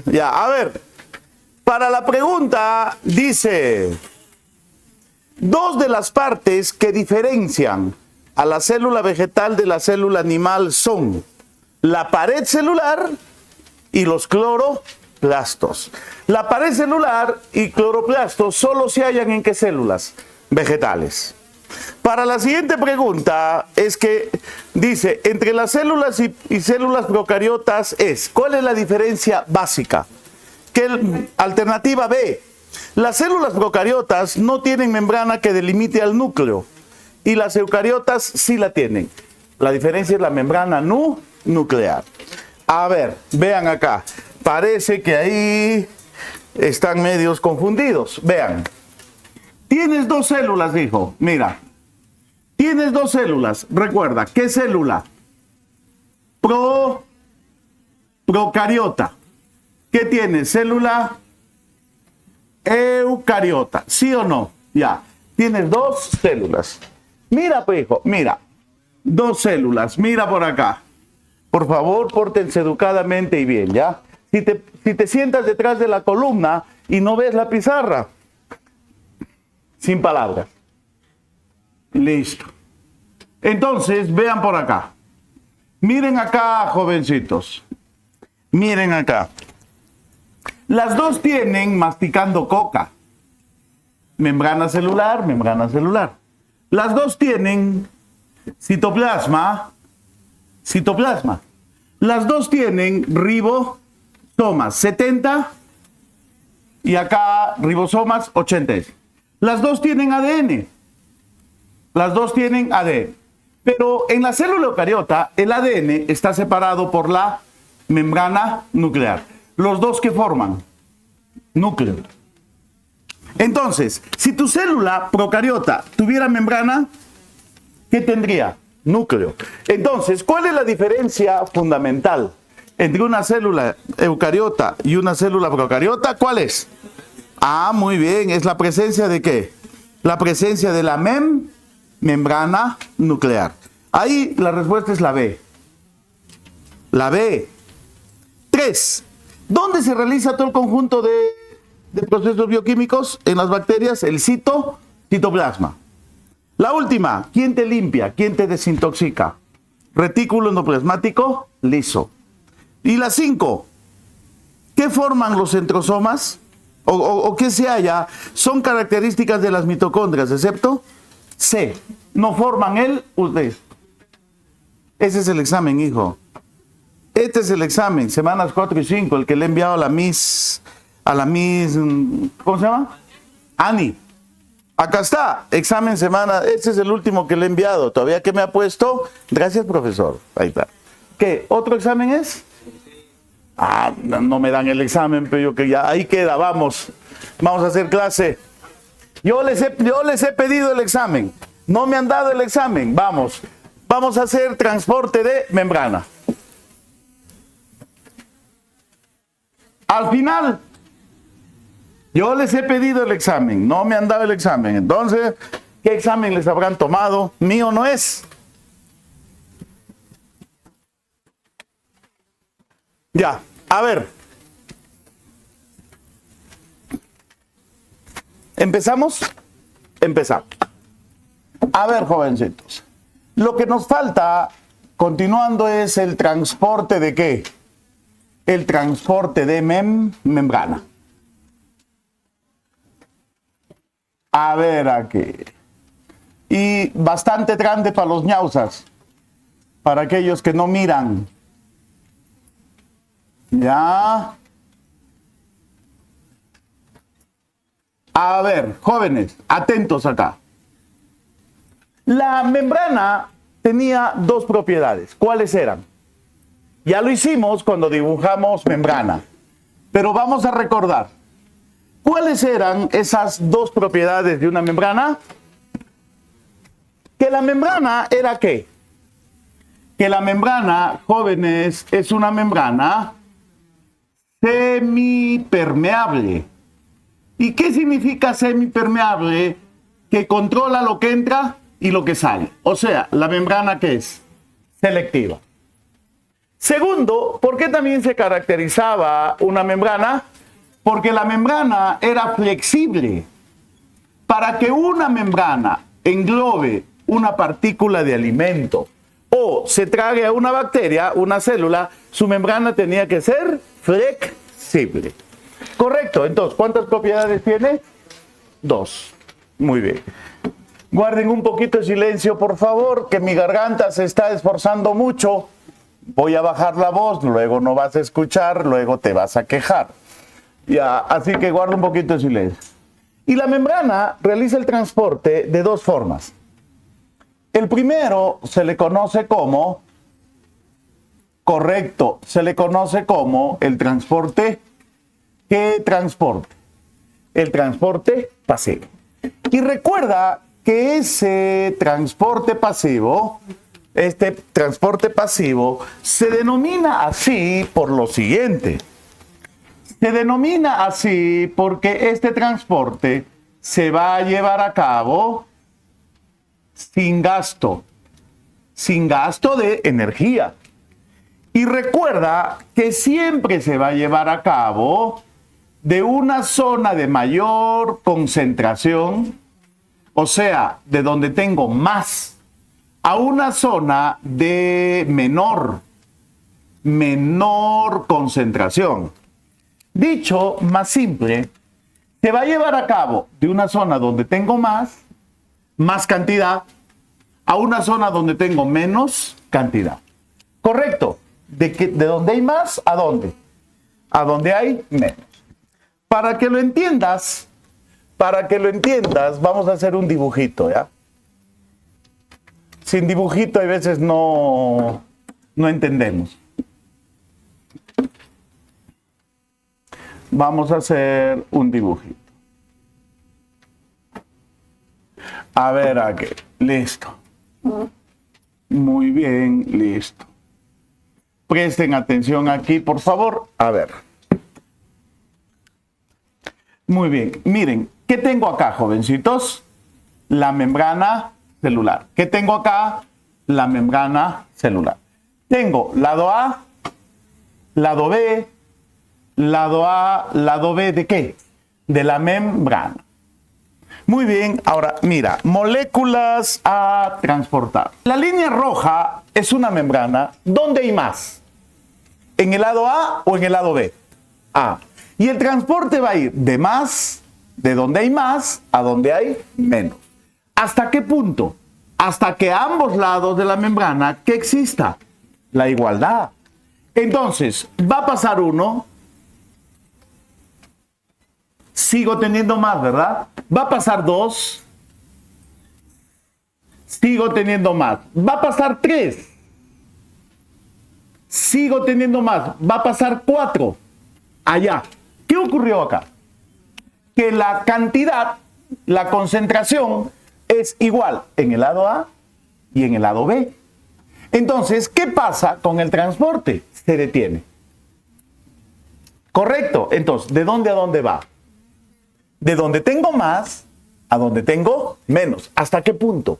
Ya, a ver. Para la pregunta dice, dos de las partes que diferencian a la célula vegetal de la célula animal son la pared celular y los cloroplastos. La pared celular y cloroplastos solo se hallan en ¿qué células? Vegetales. Para la siguiente pregunta es que dice, entre las células y células procariotas ¿cuál es la diferencia básica? Alternativa B, las células procariotas no tienen membrana que delimite al núcleo y las eucariotas sí la tienen. La diferencia es la membrana nuclear. A ver, vean acá, parece que ahí están medios confundidos. Vean, tienes dos células, dijo, mira, tienes dos células, recuerda, ¿qué célula? Procariota. ¿Qué tiene? Célula eucariota. ¿Sí o no? Ya. Tienes dos células. Mira, pues, hijo, mira. Dos células. Mira por acá. Por favor, pórtense educadamente y bien, ¿ya? Si te sientas detrás de la columna y no ves la pizarra, sin palabras. Listo. Entonces, vean por acá. Miren acá, jovencitos. Miren acá. Las dos tienen masticando coca. Membrana celular, membrana celular. Las dos tienen citoplasma. Las dos tienen ribosomas 70 y acá ribosomas 80. Las dos tienen ADN. Pero en la célula eucariota el ADN está separado por la membrana nuclear. Los dos que forman núcleo. Entonces, si tu célula procariota tuviera membrana, ¿qué tendría? Núcleo. Entonces, ¿cuál es la diferencia fundamental entre una célula eucariota y una célula procariota? ¿Cuál es? Ah, muy bien, es la presencia de ¿qué? La presencia de la membrana nuclear. Ahí la respuesta es la B. La B. 3. ¿Dónde se realiza todo el conjunto de procesos bioquímicos? En las bacterias, el citoplasma. La última, ¿quién te limpia? ¿Quién te desintoxica? Retículo endoplasmático liso. Y la 5, ¿qué forman los centrosomas? ¿O qué se halla? Son características de las mitocondrias, excepto C. No forman el ustedes. Ese es el examen, hijo. Este es el examen, semanas 4 y 5, el que le he enviado a la Miss, ¿cómo se llama? Ani. Acá está, examen semana, este es el último que le he enviado, todavía que me ha puesto, gracias profesor, ahí está. ¿Qué? ¿Otro examen es? Ah, no me dan el examen, pero yo que ya, ahí queda, vamos a hacer clase. Yo les he pedido el examen, no me han dado el examen, vamos a hacer transporte de membrana. Al final, yo les he pedido el examen, no me han dado el examen. Entonces, ¿qué examen les habrán tomado? Mío no es. Ya, a ver. ¿Empezamos? Empezamos. A ver, jovencitos. Lo que nos falta, continuando, es el transporte de ¿qué? El transporte de membrana. A ver aquí. Y bastante grande para los ñausas. Para aquellos que no miran. Ya. A ver, jóvenes, atentos acá. La membrana tenía dos propiedades. ¿Cuáles eran? Ya lo hicimos cuando dibujamos membrana. Pero vamos a recordar. ¿Cuáles eran esas dos propiedades de una membrana? Que la membrana era ¿qué? Que la membrana, jóvenes, es una membrana semipermeable. ¿Y qué significa semipermeable? Que controla lo que entra y lo que sale. O sea, la membrana ¿qué es? Selectiva. Segundo, ¿por qué también se caracterizaba una membrana? Porque la membrana era flexible. Para que una membrana englobe una partícula de alimento o se trague a una bacteria, una célula, su membrana tenía que ser flexible. Correcto. Entonces, ¿cuántas propiedades tiene? 2. Muy bien. Guarden un poquito de silencio, por favor, que mi garganta se está esforzando mucho. Voy a bajar la voz, luego no vas a escuchar, luego te vas a quejar. Ya, así que guarda un poquito de silencio. Y la membrana realiza el transporte de 2 formas. El primero se le conoce como, correcto, se le conoce como el transporte. ¿Qué transporte? El transporte pasivo. Y recuerda que ese transporte pasivo, este transporte pasivo, se denomina así por lo siguiente. Se denomina así porque este transporte se va a llevar a cabo sin gasto de energía. Y recuerda que siempre se va a llevar a cabo de una zona de mayor concentración, o sea, de donde tengo más, a una zona de menor concentración. Dicho más simple, se va a llevar a cabo de una zona donde tengo más cantidad, a una zona donde tengo menos cantidad. Correcto. De donde hay más, ¿a dónde? A donde hay menos. Para que lo entiendas, vamos a hacer un dibujito, ¿ya? Sin dibujito a veces no entendemos. Vamos a hacer un dibujito. A ver, aquí. Listo. Muy bien, listo. Presten atención aquí, por favor. A ver. Muy bien. Miren, ¿qué tengo acá, jovencitos? La membrana celular. ¿Qué tengo acá? La membrana celular. Tengo lado A, lado B, lado A, lado B, ¿de qué? De la membrana. Muy bien, ahora mira, moléculas a transportar. La línea roja es una membrana. ¿Dónde hay más? ¿En el lado A o en el lado B? A. Y el transporte va a ir de más, de donde hay más, a donde hay menos. ¿Hasta qué punto? Hasta que a ambos lados de la membrana, ¿qué exista? La igualdad. Entonces, va a pasar uno. Sigo teniendo más, ¿verdad? Va a pasar 2. Sigo teniendo más. Va a pasar 3. Sigo teniendo más. Va a pasar 4. Allá. ¿Qué ocurrió acá? Que la cantidad, la concentración es igual en el lado A y en el lado B. Entonces, ¿qué pasa con el transporte? Se detiene. Correcto. Entonces, ¿de dónde a dónde va? De donde tengo más a donde tengo menos. ¿Hasta qué punto?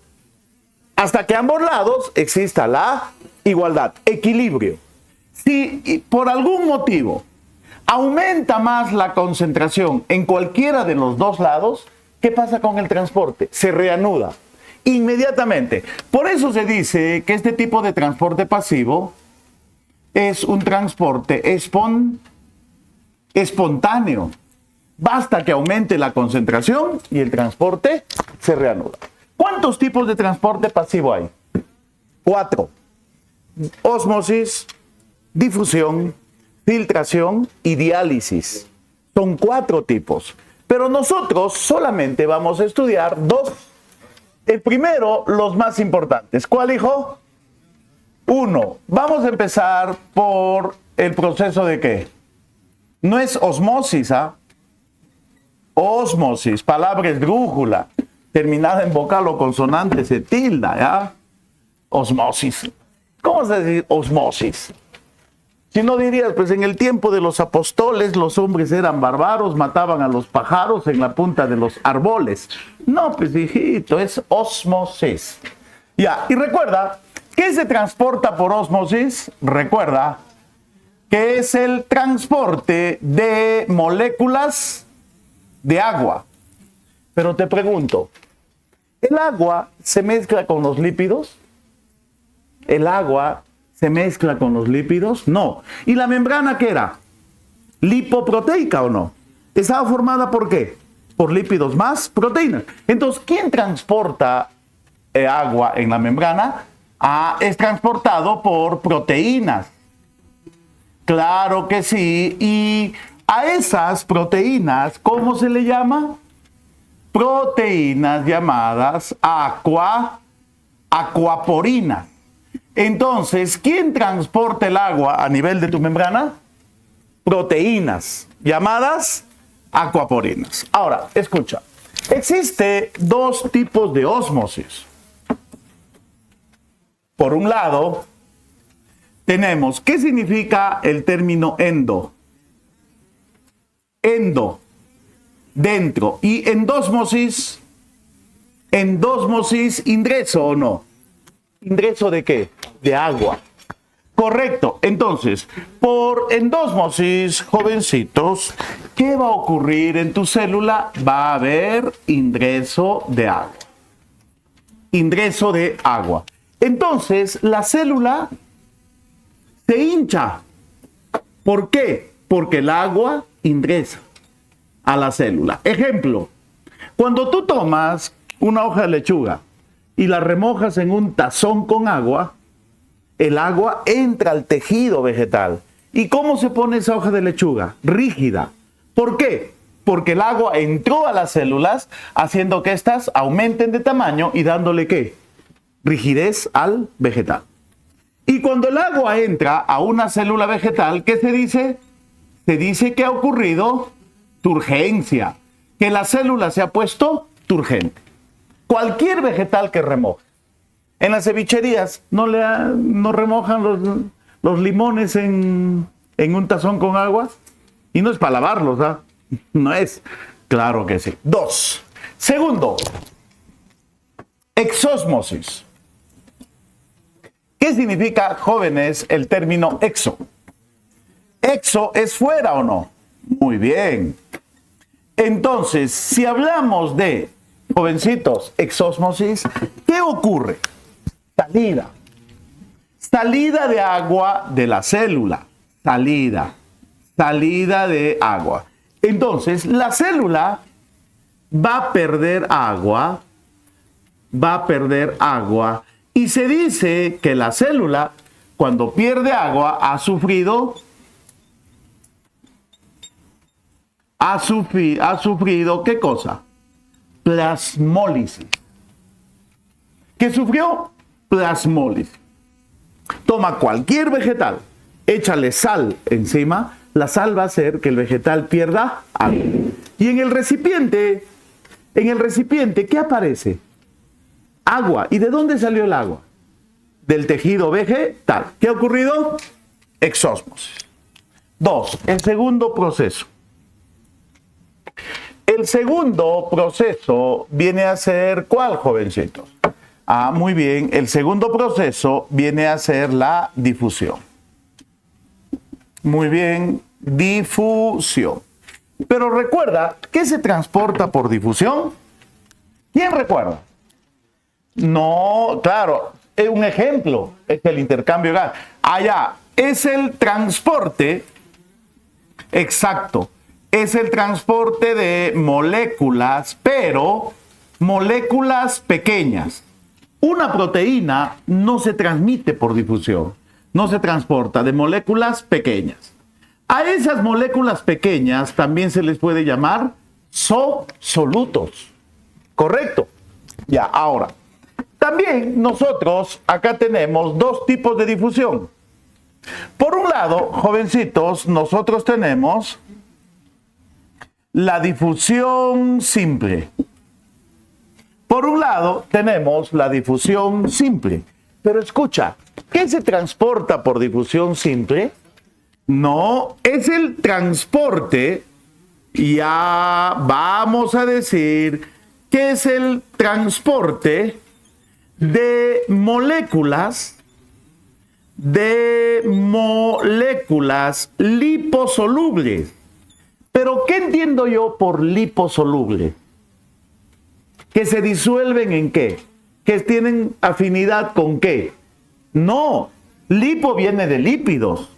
Hasta que a ambos lados exista la igualdad, equilibrio. Si por algún motivo aumenta más la concentración en cualquiera de los dos lados, ¿qué pasa con el transporte? Se reanuda inmediatamente. Por eso se dice que este tipo de transporte pasivo es un transporte espontáneo. Basta que aumente la concentración y el transporte se reanuda. ¿Cuántos tipos de transporte pasivo hay? 4. Ósmosis, difusión, filtración y diálisis. Son 4 tipos. Pero nosotros solamente vamos a estudiar 2. El primero, los más importantes. ¿Cuál, hijo? 1. Vamos a empezar por el proceso de ¿qué? No es osmosis, ¿ah? Ósmosis, palabra esdrújula, terminada en vocal o consonante, se tilda, ¿ya? Osmosis. ¿Cómo se dice osmosis? Si no dirías, pues en el tiempo de los apóstoles los hombres eran bárbaros, mataban a los pájaros en la punta de los árboles. No, pues hijito, es osmosis. Ya, y recuerda ¿Qué se transporta por ósmosis? Recuerda que es el transporte de moléculas de agua. Pero te pregunto, ¿el agua se mezcla con los lípidos? ¿El agua se mezcla con los lípidos? No. ¿Y la membrana qué era? ¿Lipoproteica o no? ¿Estaba formada por qué? Por lípidos más proteínas. Entonces, ¿quién transporta agua en la membrana? Es transportado por proteínas. Claro que sí. Y a esas proteínas, ¿cómo se le llama? Proteínas llamadas aquaporinas. Entonces, ¿quién transporta el agua a nivel de tu membrana? Proteínas llamadas aquaporinas. Ahora, escucha. Existe dos tipos de ósmosis. Por un lado, tenemos, ¿qué significa el término endo? Endo, dentro. Y endósmosis, ingreso o no. ¿Ingreso de qué? De agua. Correcto. Entonces, por endósmosis, jovencitos, ¿qué va a ocurrir en tu célula? Va a haber ingreso de agua. Ingreso de agua. Entonces, la célula se hincha. ¿Por qué? Porque el agua ingresa a la célula. Ejemplo, cuando tú tomas una hoja de lechuga y la remojas en un tazón con agua, el agua entra al tejido vegetal. ¿Y cómo se pone esa hoja de lechuga? Rígida. ¿Por qué? Porque el agua entró a las células, haciendo que éstas aumenten de tamaño y dándole ¿qué? Rigidez al vegetal. Y cuando el agua entra a una célula vegetal, ¿qué se dice? Se dice que ha ocurrido turgencia, que la célula se ha puesto turgente. Cualquier vegetal que remoje. En las cevicherías no remojan los limones en un tazón con agua. Y no es para lavarlos, ¿ah? No es. Claro que sí. 2. Segundo, exósmosis. ¿Qué significa, jóvenes, el término exo? ¿Exo es fuera o no? Muy bien. Entonces, si hablamos de, jovencitos, exósmosis, ¿qué ocurre? Salida. Salida de agua de la célula. Salida de agua. Entonces, la célula va a perder agua. Y se dice que la célula, cuando pierde agua, ha sufrido ¿qué cosa? Plasmólisis. ¿Qué sufrió? Plasmólisis. Toma cualquier vegetal, échale sal encima, la sal va a hacer que el vegetal pierda agua. Y en el recipiente, ¿qué aparece? Agua. ¿Y de dónde salió el agua? Del tejido vegetal. ¿Qué ha ocurrido? Exósmosis. 2. El segundo proceso. El segundo proceso viene a ser, ¿cuál, jovencitos? Muy bien. El segundo proceso viene a ser la difusión. Muy bien. Difusión. Pero recuerda, ¿qué se transporta por difusión? ¿Quién recuerda? No, claro, un ejemplo es el intercambio de gas. Allá es el transporte, exacto, es el transporte de moléculas, pero moléculas pequeñas. Una proteína no se transmite por difusión, no se transporta de moléculas pequeñas. A esas moléculas pequeñas también se les puede llamar solutos. ¿Correcto? Ya, ahora. También nosotros acá tenemos dos tipos de difusión. Por un lado, jovencitos, nosotros tenemos la difusión simple. Por un lado, tenemos la difusión simple. Pero escucha, ¿qué se transporta por difusión simple? No, es el transporte, ya vamos a decir que es el transporte de moléculas de moléculas liposolubles. Pero ¿qué entiendo yo por liposoluble? ¿Que se disuelven en qué? ¿Que tienen afinidad con qué? No, lipo viene de lípidos.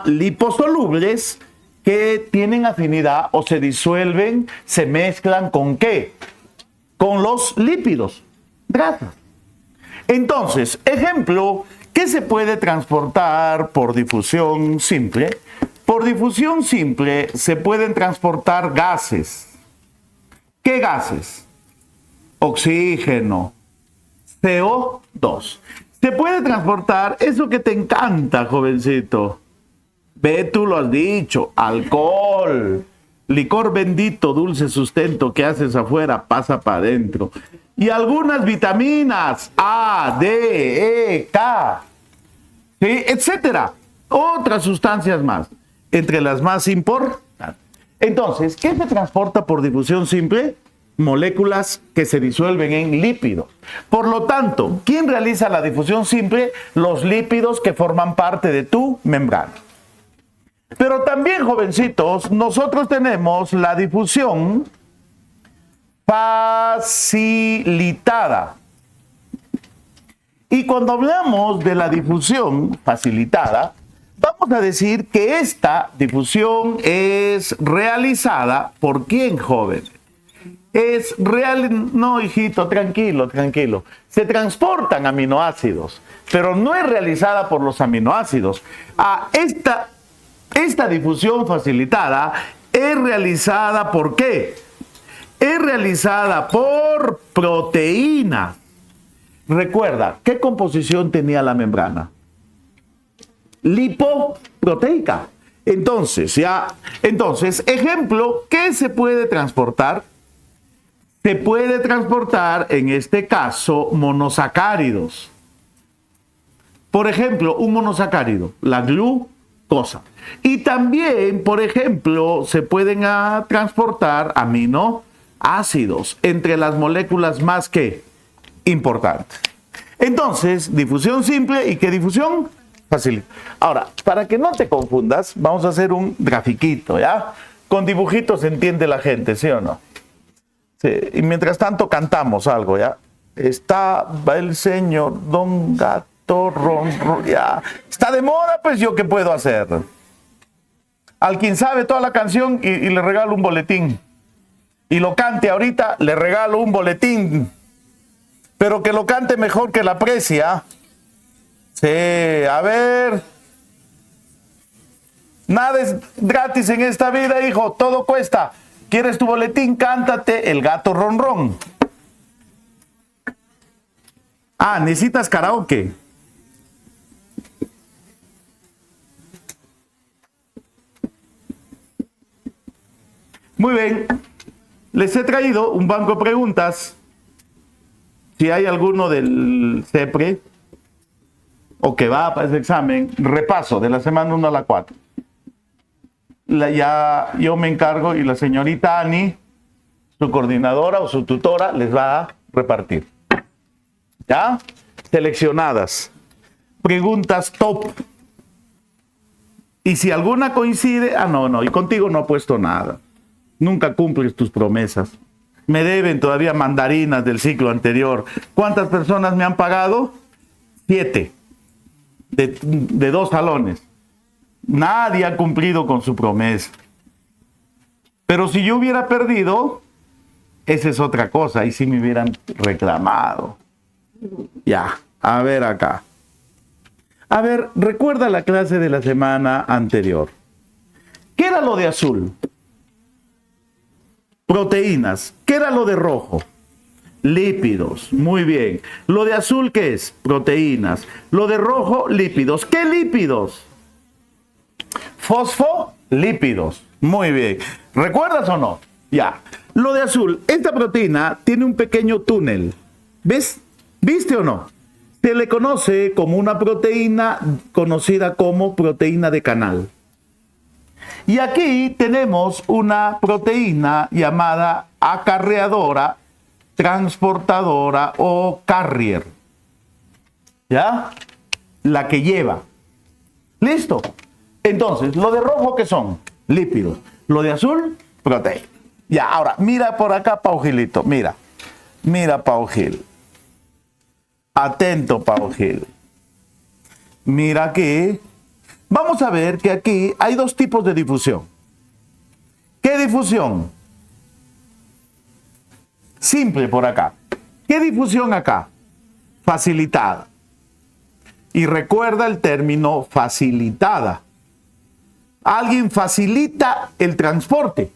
Liposolubles que tienen afinidad o se disuelven, se mezclan ¿con qué? Con los lípidos, grasas. Entonces, ejemplo, ¿qué se puede transportar por difusión simple? Por difusión simple se pueden transportar gases. ¿Qué gases? Oxígeno, CO2. Se puede transportar eso que te encanta, jovencito. Ve, tú lo has dicho, alcohol, licor bendito, dulce sustento que haces afuera, pasa para adentro. Y algunas vitaminas, A, D, E, K, ¿sí? Etcétera. Otras sustancias más, entre las más importantes. Entonces, ¿qué se transporta por difusión simple? Moléculas que se disuelven en lípidos. Por lo tanto, ¿quién realiza la difusión simple? Los lípidos que forman parte de tu membrana. Pero también, jovencitos, nosotros tenemos la difusión facilitada. Y cuando hablamos de la difusión facilitada, vamos a decir que esta difusión es realizada ¿por quién, joven? Es real, no, hijito, tranquilo, tranquilo. Se transportan aminoácidos, pero no es realizada por los aminoácidos. Esta difusión facilitada es realizada ¿por qué? Es realizada por proteínas. Recuerda, ¿qué composición tenía la membrana? Lipoproteica. Entonces, ejemplo, ¿qué se puede transportar? Se puede transportar, en este caso, monosacáridos. Por ejemplo, un monosacárido, la glucosa. Y también, por ejemplo, se pueden transportar aminoácidos entre las moléculas más que importantes. Entonces, difusión simple y ¿qué difusión? Fácil. Ahora, para que no te confundas, vamos a hacer un grafiquito, ¿ya? Con dibujitos se entiende la gente, ¿sí o no? Sí. Y mientras tanto cantamos algo, ¿ya? Estaba el señor Don Gato Ron, ya. Está de moda, pues yo qué puedo hacer. Al quien sabe toda la canción y le regalo un boletín. Y lo cante ahorita, le regalo un boletín. Pero que lo cante mejor que la aprecia. Sí, a ver. Nada es gratis en esta vida, hijo. Todo cuesta. ¿Quieres tu boletín? Cántate El Gato Ronrón. Necesitas karaoke. Muy bien. Les he traído un banco de preguntas. Si hay alguno del CEPRE o que va para ese examen, repaso de la semana 1 a la 4. Ya yo me encargo y la señorita Ani, su coordinadora o su tutora, les va a repartir. ¿Ya? Seleccionadas. Preguntas top. Y si alguna coincide, no, y contigo no he puesto nada. Nunca cumples tus promesas. Me deben todavía mandarinas del ciclo anterior. ¿Cuántas personas me han pagado? 7. De 2 salones. Nadie ha cumplido con su promesa. Pero si yo hubiera perdido, esa es otra cosa. Ahí sí me hubieran reclamado. Ya, a ver acá. A ver, recuerda la clase de la semana anterior. ¿Qué era lo de azul? Proteínas. ¿Qué era lo de rojo? Lípidos. Muy bien. ¿Lo de azul qué es? Proteínas. Lo de rojo, lípidos. ¿Qué lípidos? Fosfolípidos. Muy bien. ¿Recuerdas o no? Ya. Lo de azul, esta proteína tiene un pequeño túnel. ¿Ves? ¿Viste o no? Se le conoce como una proteína conocida como proteína de canal. Y aquí tenemos una proteína llamada acarreadora, transportadora o carrier. ¿Ya? la que lleva. ¿Listo? Entonces, lo de rojo, ¿qué son? Lípidos. Lo de azul, proteína. Ya, ahora, mira por acá, Pau Gilito. Mira. Mira, Pau Gil. Atento, Pau Gil. Mira aquí. Vamos a ver que aquí hay dos tipos de difusión. ¿Qué difusión? Simple por acá. ¿Qué difusión acá? Facilitada. Y recuerda el término facilitada. Alguien facilita el transporte.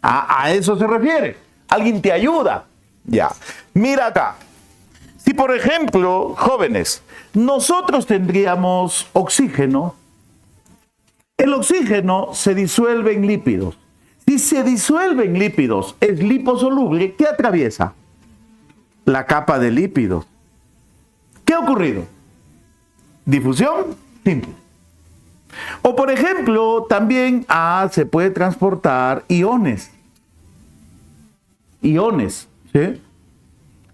A eso se refiere. Alguien te ayuda. Ya. Mira acá. Si por ejemplo, jóvenes, nosotros tendríamos oxígeno, el oxígeno se disuelve en lípidos. Si se disuelve en lípidos, es liposoluble, ¿qué atraviesa? La capa de lípidos. ¿Qué ha ocurrido? Difusión simple. O por ejemplo, también se puede transportar iones. Iones, ¿sí?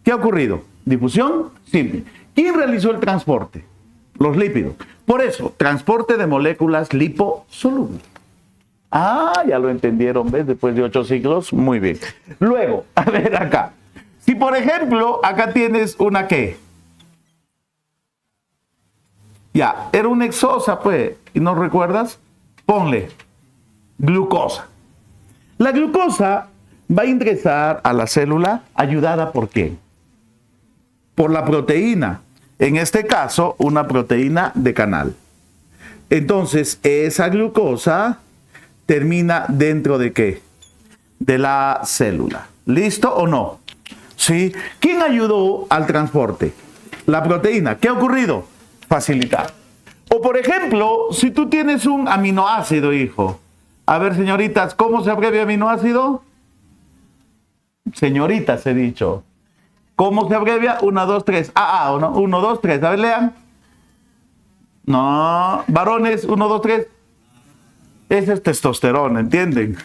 ¿Qué ha ocurrido? Difusión simple. ¿Quién realizó el transporte? Los lípidos. Por eso, transporte de moléculas liposolubles. Ya lo entendieron, ¿ves? Después de 8 siglos, muy bien. Luego, a ver acá. Si por ejemplo, acá tienes una ¿qué? Ya, era una hexosa, pues, ¿y no recuerdas? Ponle glucosa. La glucosa va a ingresar a la célula ayudada por ¿quién? Por la proteína. En este caso, una proteína de canal. Entonces, esa glucosa termina dentro de ¿qué? De la célula. ¿Listo o no? ¿Sí? ¿Quién ayudó al transporte? La proteína. ¿Qué ha ocurrido? Facilitar. O por ejemplo, si tú tienes un aminoácido, hijo. A ver, señoritas, ¿cómo se abrevia aminoácido? Señoritas, he dicho. ¿Cómo se abrevia? 1, 2, 3. ¿O no? 1, 2, 3. A ver, lean. No. Varones, 1, 2, 3. Ese es testosterona, ¿entienden?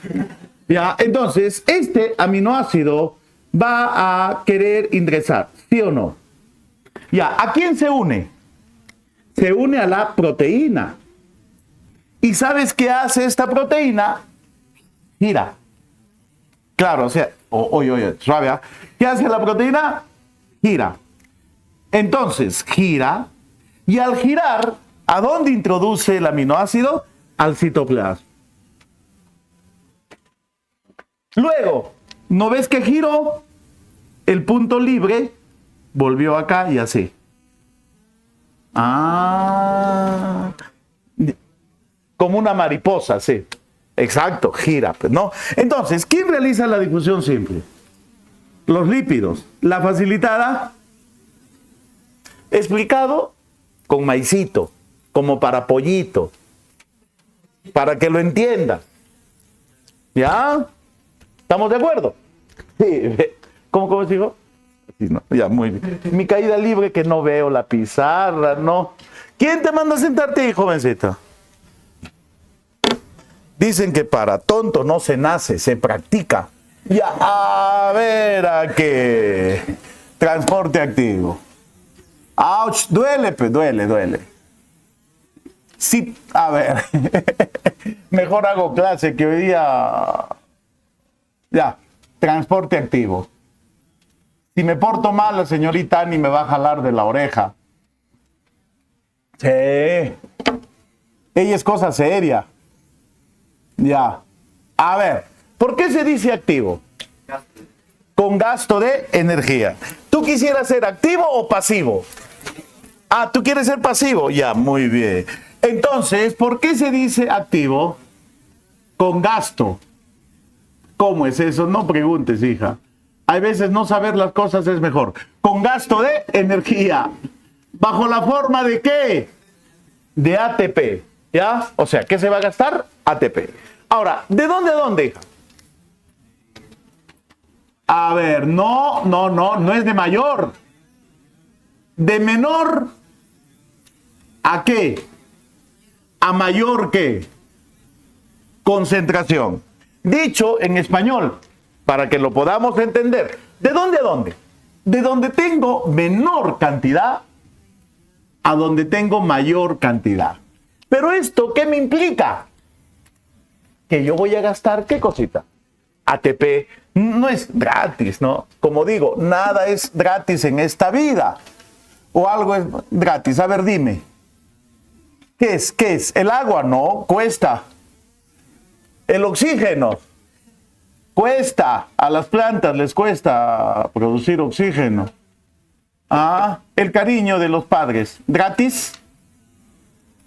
Ya, entonces, este aminoácido va a querer ingresar, ¿sí o no? Ya, ¿a quién se une? Se une a la proteína. ¿Y sabes qué hace esta proteína? Gira. Claro, o sea, oye, suave, ¿eh? ¿Qué hace la proteína? Gira. Entonces, gira, y al girar, ¿a dónde introduce el aminoácido? Al citoplasma. Luego, ¿no ves que giró? El punto libre volvió acá y así. Como una mariposa, sí. Exacto, gira, pues, ¿no? Entonces, ¿quién realiza la difusión simple? Los lípidos. La facilitada, explicado con maicito, como para pollito, para que lo entienda. ¿Ya? ¿Estamos de acuerdo? Sí. ¿Cómo se dijo? Sí, no, ya, muy bien. Mi caída libre que no veo la pizarra, no. ¿Quién te manda a sentarte ahí, jovencita? Dicen que para tonto no se nace, se practica. Ya, a ver a qué. Transporte activo. ¡Auch! Duele, pues, duele. Sí, a ver. Mejor hago clase que hoy día. Ya, transporte activo. Si me porto mal, la señorita Ani me va a jalar de la oreja. Sí. Ella es cosa seria. Ya. A ver, ¿por qué se dice activo? Con gasto de energía. ¿Tú quisieras ser activo o pasivo? ¿Tú quieres ser pasivo? Ya, muy bien. Entonces, ¿por qué se dice activo? Con gasto. ¿Cómo es eso? No preguntes, hija. Hay veces no saber las cosas es mejor. Con gasto de energía. ¿Bajo la forma de qué? De ATP. ¿Ya? O sea, ¿qué se va a gastar? ATP. Ahora, ¿de dónde a dónde, hija? A ver, no es de mayor. ¿De menor a qué? ¿A mayor qué? Concentración. Dicho en español, para que lo podamos entender. ¿De dónde a dónde? De donde tengo menor cantidad, a donde tengo mayor cantidad. Pero esto, ¿qué me implica? Que yo voy a gastar, ¿qué cosita? ATP. No es gratis, ¿no? Como digo, nada es gratis en esta vida. O algo es gratis. A ver, dime. ¿Qué es? ¿Qué es? El agua, no, cuesta. El oxígeno, cuesta. A las plantas les cuesta producir oxígeno. Ah, el cariño de los padres, ¿gratis?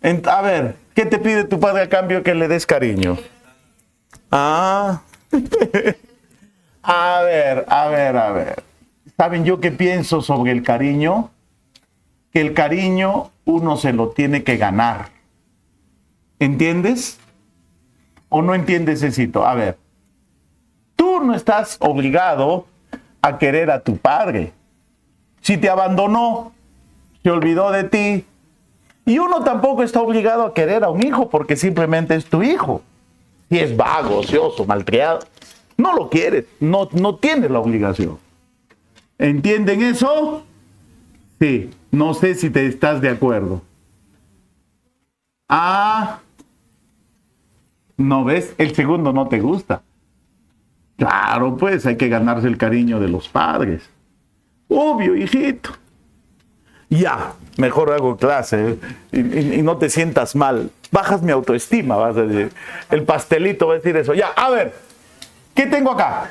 A ver, ¿qué te pide tu padre a cambio que le des cariño? Ah, a ver. ¿Saben yo qué pienso sobre el cariño? Que el cariño uno se lo tiene que ganar. ¿Entiendes? ¿O no entiendes, Cecito? A ver, tú no estás obligado a querer a tu padre. Si te abandonó, se olvidó de ti. Y uno tampoco está obligado a querer a un hijo porque simplemente es tu hijo. Si es vago, ocioso, malcriado, no lo quieres, no tienes la obligación. ¿Entienden eso? Sí, no sé si te estás de acuerdo. Ah, ¿no ves? El segundo no te gusta. Claro, pues hay que ganarse el cariño de los padres. Obvio, hijito. Ya, mejor hago clase y no te sientas mal. Bajas mi autoestima, vas a decir. El pastelito va a decir eso. Ya, a ver, ¿qué tengo acá?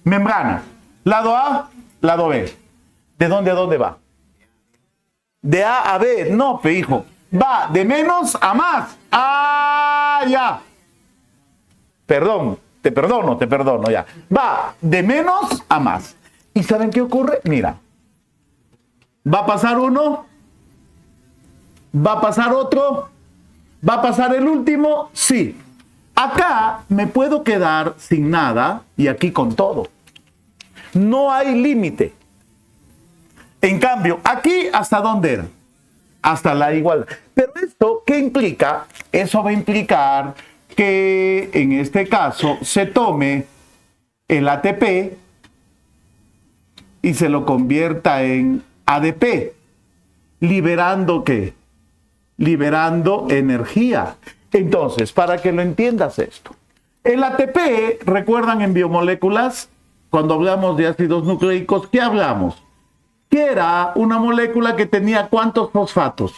Membrana. Lado A, lado B. ¿De dónde a dónde va? De A a B. No, pe hijo. Va de menos a más. Ah, ya. Perdón, te perdono, ya. Va de menos a más. ¿Y saben qué ocurre? Mira. ¿Va a pasar uno? ¿Va a pasar otro? ¿Va a pasar el último? Sí. Acá me puedo quedar sin nada y aquí con todo. No hay límite. En cambio, aquí, ¿hasta dónde era? Hasta la igualdad. Pero esto, ¿qué implica? Eso va a implicar que en este caso se tome el ATP y se lo convierta en ADP. ¿Liberando qué? Liberando energía. Entonces, para que lo entiendas esto, el ATP, ¿recuerdan en biomoléculas? Cuando hablamos de ácidos nucleicos, ¿qué hablamos? Que era una molécula que tenía ¿cuántos fosfatos?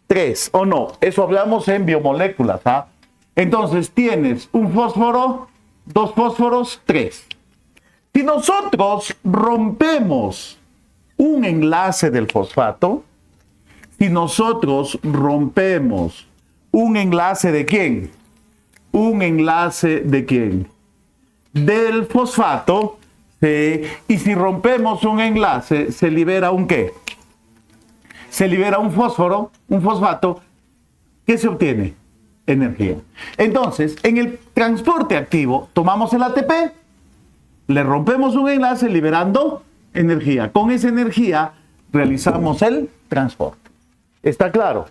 3, ¿o no? Eso hablamos en biomoléculas, ¿ah? Entonces, tienes un fósforo, 2 fósforos, 3. Si nosotros rompemos un enlace del fosfato, si nosotros rompemos un enlace de ¿quién? Un enlace de ¿quién? Del fosfato, ¿sí? Y si rompemos un enlace, se libera un ¿qué? Se libera un fósforo, un fosfato. ¿Qué se obtiene? Energía. Entonces, en el transporte activo, tomamos el ATP, le rompemos un enlace liberando energía. Con esa energía realizamos el transporte. ¿Está claro?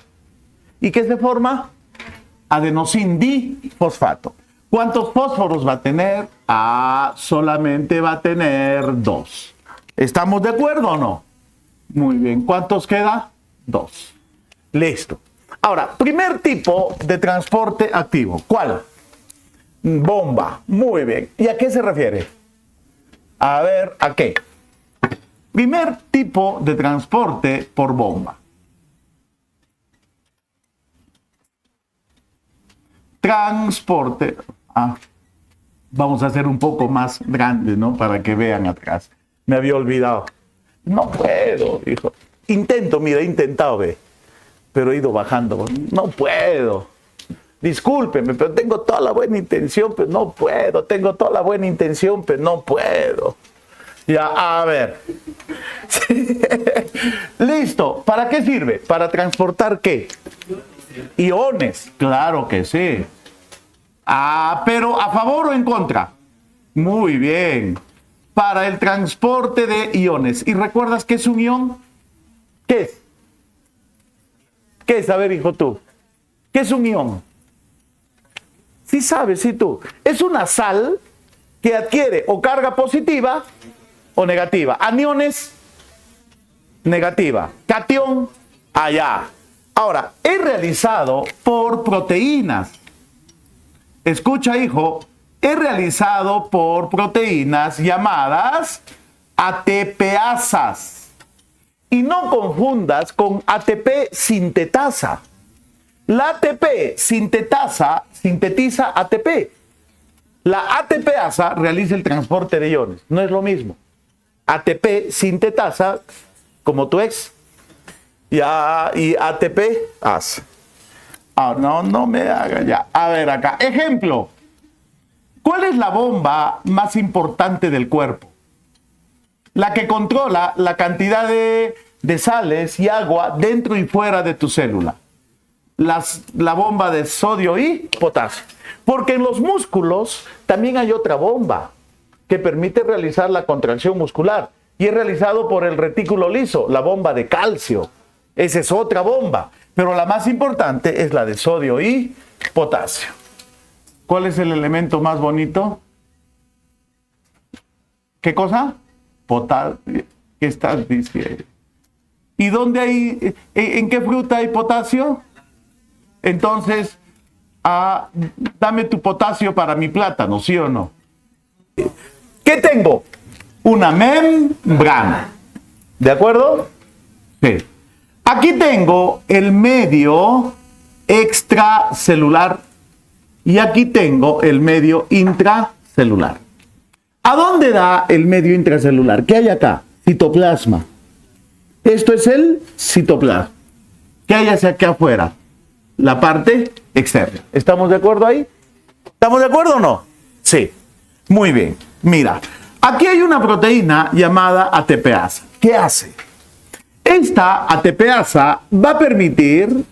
¿Y qué se forma? Adenosin difosfato. ¿Cuántos fósforos va a tener? Ah, solamente va a tener 2. ¿Estamos de acuerdo o no? Muy bien. ¿Cuántos queda? 2. Listo. Ahora, primer tipo de transporte activo. ¿Cuál? Bomba. Muy bien. ¿Y a qué se refiere? A ver, ¿a qué? Primer tipo de transporte por bomba. Transporte. Vamos a hacer un poco más grande, ¿no? Para que vean atrás. Me había olvidado. No puedo, hijo. He intentado, ve. Pero he ido bajando. No puedo. Discúlpeme, pero tengo toda la buena intención, pero no puedo. Tengo toda la buena intención, pero no puedo. Ya, a ver. Listo. ¿Para qué sirve? ¿Para transportar qué? Iones. Claro que sí. Pero ¿a favor o en contra? Muy bien. Para el transporte de iones. ¿Y recuerdas qué es un ion? ¿Qué es? ¿Qué es? A ver, hijo, tú. ¿Qué es un ion? Sí sabes, sí tú. Es una sal que adquiere o carga positiva o negativa. Aniones, negativa. Catión, Allá. Ahora, es realizado por proteínas. Escucha, hijo, es realizado por proteínas llamadas ATPasas. Y no confundas con ATP sintetasa. La ATP sintetiza ATP. La ATPasa realiza el transporte de iones. No es lo mismo. ATP sintetasa, como tu ex. Y ATPasa. No me haga ya. A ver acá. Ejemplo. ¿Cuál es la bomba más importante del cuerpo? La que controla la cantidad de sales y agua dentro y fuera de tu célula. La bomba de sodio y potasio. Porque en los músculos también hay otra bomba que permite realizar la contracción muscular. Y es realizado por el retículo liso, la bomba de calcio. Esa es otra bomba. Pero la más importante es la de sodio y potasio. ¿Cuál es el elemento más bonito? ¿Qué cosa? Potasio. ¿Qué estás diciendo? ¿Y dónde hay, en qué fruta hay potasio? Entonces, dame tu potasio para mi plátano, ¿sí o no? ¿Qué tengo? Una membrana. ¿De acuerdo? Sí. Aquí tengo el medio extracelular y aquí tengo el medio intracelular. ¿A dónde da el medio intracelular? ¿Qué hay acá? Citoplasma. Esto es el citoplasma. ¿Qué hay hacia acá afuera? La parte externa. ¿Estamos de acuerdo ahí? ¿Estamos de acuerdo o no? Sí. Muy bien. Mira, aquí hay una proteína llamada ATPasa. ¿Qué hace? Esta ATPasa va a permitir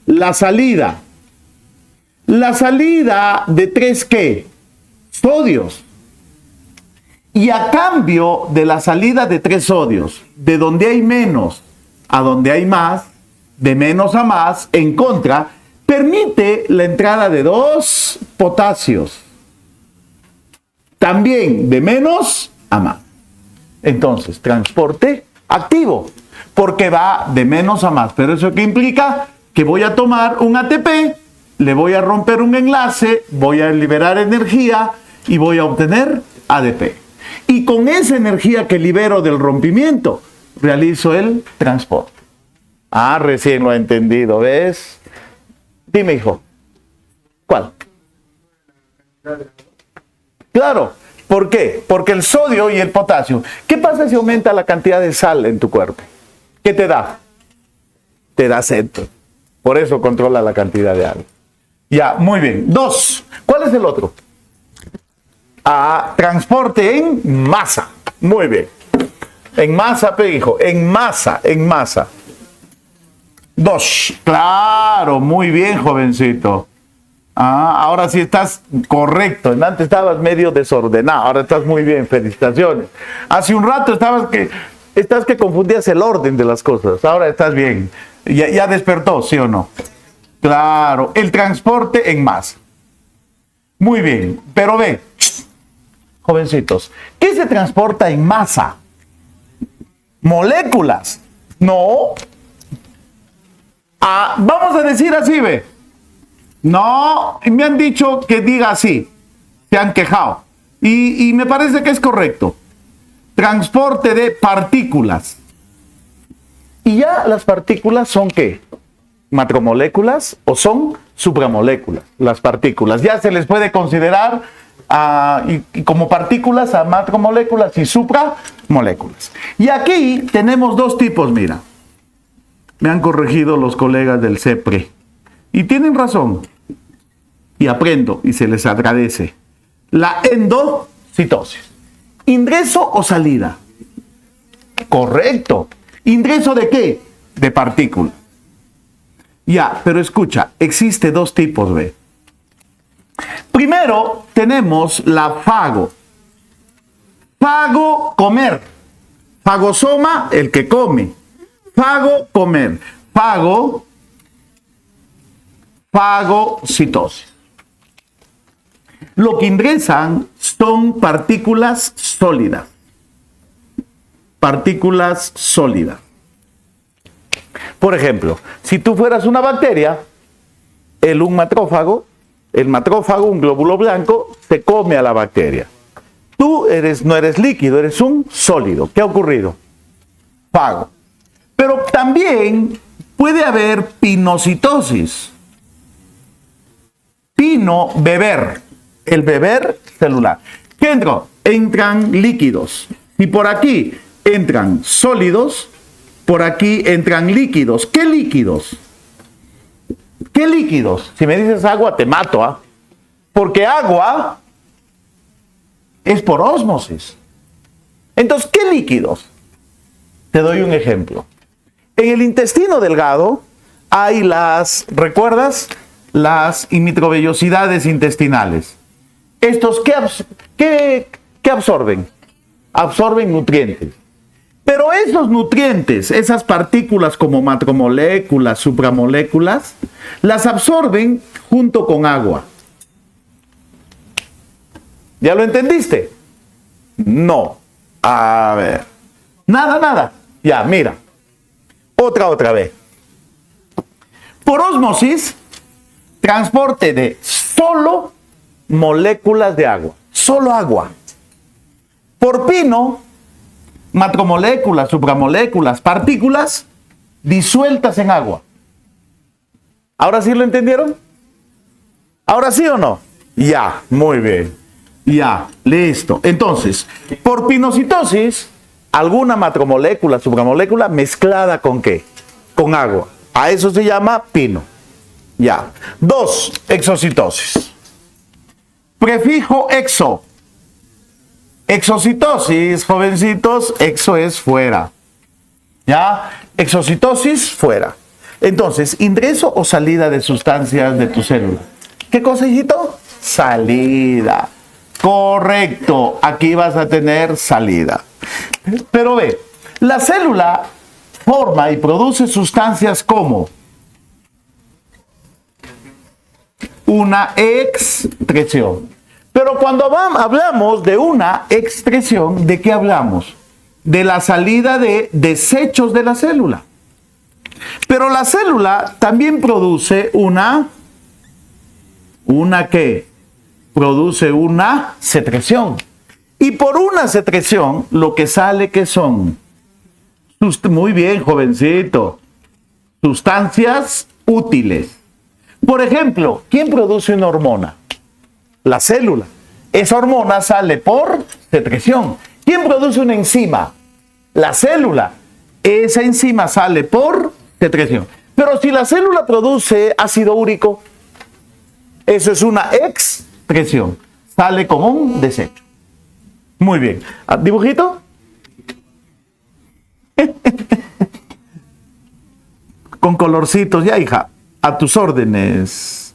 la salida. La salida de 3 ¿qué? Sodios. Y a cambio de la salida de 3 sodios, de donde hay menos a donde hay más, de menos a más, en contra, permite la entrada de 2 potasios. También de menos a más. Entonces, transporte activo, porque va de menos a más. Pero ¿eso qué implica? Que voy a tomar un ATP, le voy a romper un enlace, voy a liberar energía y voy a obtener ADP. Y con esa energía que libero del rompimiento, realizo el transporte. Recién lo he entendido, ¿ves? Dime, hijo. ¿Cuál? Claro. ¿Por qué? Porque el sodio y el potasio. ¿Qué pasa si aumenta la cantidad de sal en tu cuerpo? ¿Qué te da? Te da sed. Por eso controla la cantidad de agua. Ya, muy bien. 2. ¿Cuál es el otro? Transporte en masa. Muy bien. En masa, hijo. En masa. 2. Claro, muy bien, jovencito. Ahora sí estás correcto. Antes estabas medio desordenado. Ahora estás muy bien. Felicitaciones. Hace un rato estás que confundías el orden de las cosas. Ahora estás bien. Ya despertó, ¿sí o no? Claro. El transporte en masa. Muy bien. Pero ve, jovencitos, ¿qué se transporta en masa? ¿Moléculas? No. Vamos a decir así, ve. No, me han dicho que diga así. Se han quejado. Y me parece que es correcto. Transporte de partículas. Y ya las partículas son ¿qué? ¿Macromoléculas o son supramoléculas? Las partículas. Ya se les puede considerar y como partículas a macromoléculas y supramoléculas. Y aquí tenemos 2 tipos, mira. Me han corregido los colegas del CEPRE. Y tienen razón. Y aprendo y se les agradece. La endocitosis. ¿Ingreso o salida? Correcto. ¿Ingreso de qué? De partículas. Ya, pero escucha, existe 2 tipos, ¿ve? Primero tenemos la fago. Fago, comer. Fagosoma, el que come. Fago, comer. Fagocitosis. Lo que ingresan son partículas sólidas. Partículas sólidas. Por ejemplo, si tú fueras una bacteria, un matrófago, un glóbulo blanco, se come a la bacteria. Tú no eres líquido, eres un sólido. ¿Qué ha ocurrido? Fago. Pero también puede haber pinocitosis. Pino, beber. El beber celular. ¿Qué entró? Entran líquidos. Y por aquí entran sólidos, por aquí entran líquidos. ¿Qué líquidos? ¿Qué líquidos? Si me dices agua, te mato, ¿ah? Porque agua es por ósmosis. Entonces, ¿qué líquidos? Te doy un ejemplo. En el intestino delgado hay ¿recuerdas? Las microvellosidades intestinales. ¿Estos qué absorben? Absorben nutrientes. Pero esos nutrientes, esas partículas como macromoléculas, supramoléculas, las absorben junto con agua. ¿Ya lo entendiste? No. A ver. Nada. Ya, mira. Otra vez. Por ósmosis, transporte de solo moléculas de agua. Solo agua. Por pino, macromoléculas, supramoléculas, partículas disueltas en agua. ¿Ahora sí lo entendieron? ¿Ahora sí o no? Ya, muy bien. Ya, listo. Entonces, por pinocitosis, alguna macromolécula, supramolécula mezclada ¿con qué? Con agua. A eso se llama pino. Ya. 2, exocitosis. Prefijo exo. Exocitosis, jovencitos, exo es fuera. ¿Ya? Exocitosis, fuera. Entonces, ingreso o salida de sustancias de tu célula. ¿Qué cosa, hijito? Salida. Correcto. Aquí vas a tener salida. Pero ve, la célula forma y produce sustancias como una excreción. Pero cuando hablamos de una excreción, ¿de qué hablamos? De la salida de desechos de la célula. Pero la célula también produce ¿qué? Produce una secreción. Y por una secreción, lo que sale, ¿qué son? Muy bien, jovencito. Sustancias útiles. Por ejemplo, ¿quién produce una hormona? La célula. Esa hormona sale por secreción. ¿Quién produce una enzima? La célula. Esa enzima sale por secreción. Pero si la célula produce ácido úrico, eso es una excreción. Sale como un desecho. Muy bien. ¿Dibujito? Con colorcitos. Ya, hija. A tus órdenes.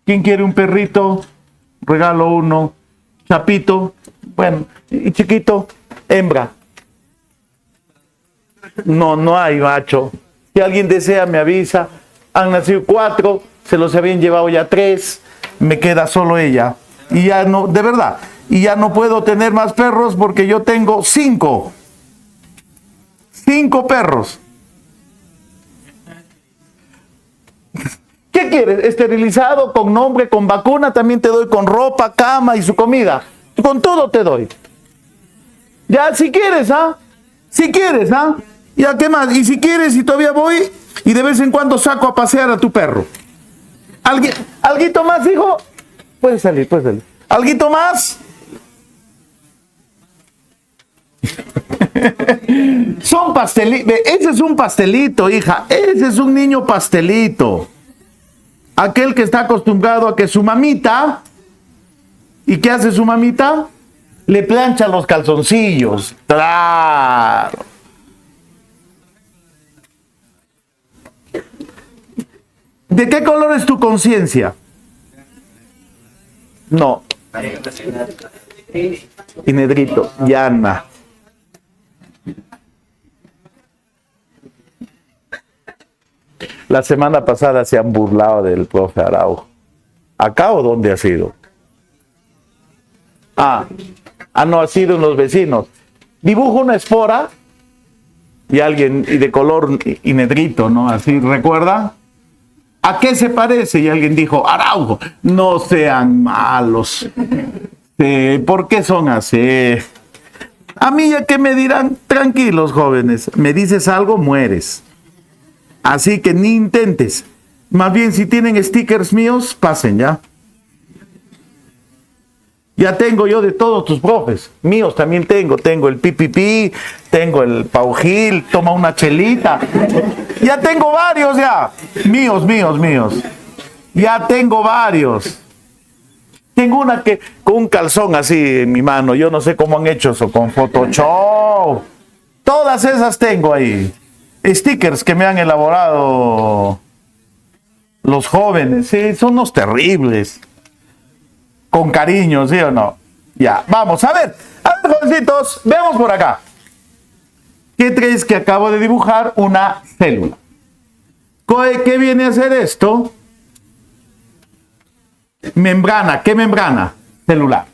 ¿Quién quiere un perrito? Regalo uno. Chapito. Bueno, y chiquito, hembra. No hay macho. Si alguien desea, me avisa. Han nacido 4, se los habían llevado ya 3. Me queda solo ella. Y ya no, de verdad. Y ya no puedo tener más perros porque yo tengo 5. 5 perros. ¿Qué quieres? ¿Esterilizado, con nombre, con vacuna? También te doy con ropa, cama y su comida. Con todo te doy. Ya, si quieres, ¿ah? Si quieres, ¿ah? Ya, ¿qué más? Y si quieres, y todavía voy, y de vez en cuando saco a pasear a tu perro. ¿Alguito más, hijo? Puedes salir. ¿Alguito más? Son pastelitos. Ese es un pastelito, hija. Ese es un niño pastelito. Aquel que está acostumbrado a que su mamita, ¿y qué hace su mamita? Le plancha los calzoncillos. Claro. ¿De qué color es tu conciencia? No. Y negrito, llana. La semana pasada se han burlado del profe Araujo. ¿Acá o dónde ha sido? No, ha sido en los vecinos. dibujo una espora y alguien, y de color y negrito, ¿no? Así, ¿recuerda? ¿A qué se parece? Y alguien dijo, Araujo, no sean malos. ¿Por qué son así? A mí ya que me dirán, tranquilos jóvenes, me dices algo, mueres. Así que ni intentes. Más bien, si tienen stickers míos, pasen ya. Ya tengo yo de todos tus profes. Míos también tengo el Pipipi, tengo el Paujil, toma una chelita. Ya tengo varios ya. Míos. Ya tengo varios. Tengo una que con un calzón así en mi mano. Yo no sé cómo han hecho eso con Photoshop. Todas esas tengo ahí. Stickers que me han elaborado los jóvenes. Sí, son unos terribles. Con cariño, ¿sí o no? Ya, vamos, a ver, jovencitos, veamos por acá. ¿Qué crees que acabo de dibujar? Una célula. ¿Qué viene a ser esto? Membrana. ¿Qué membrana? Celular.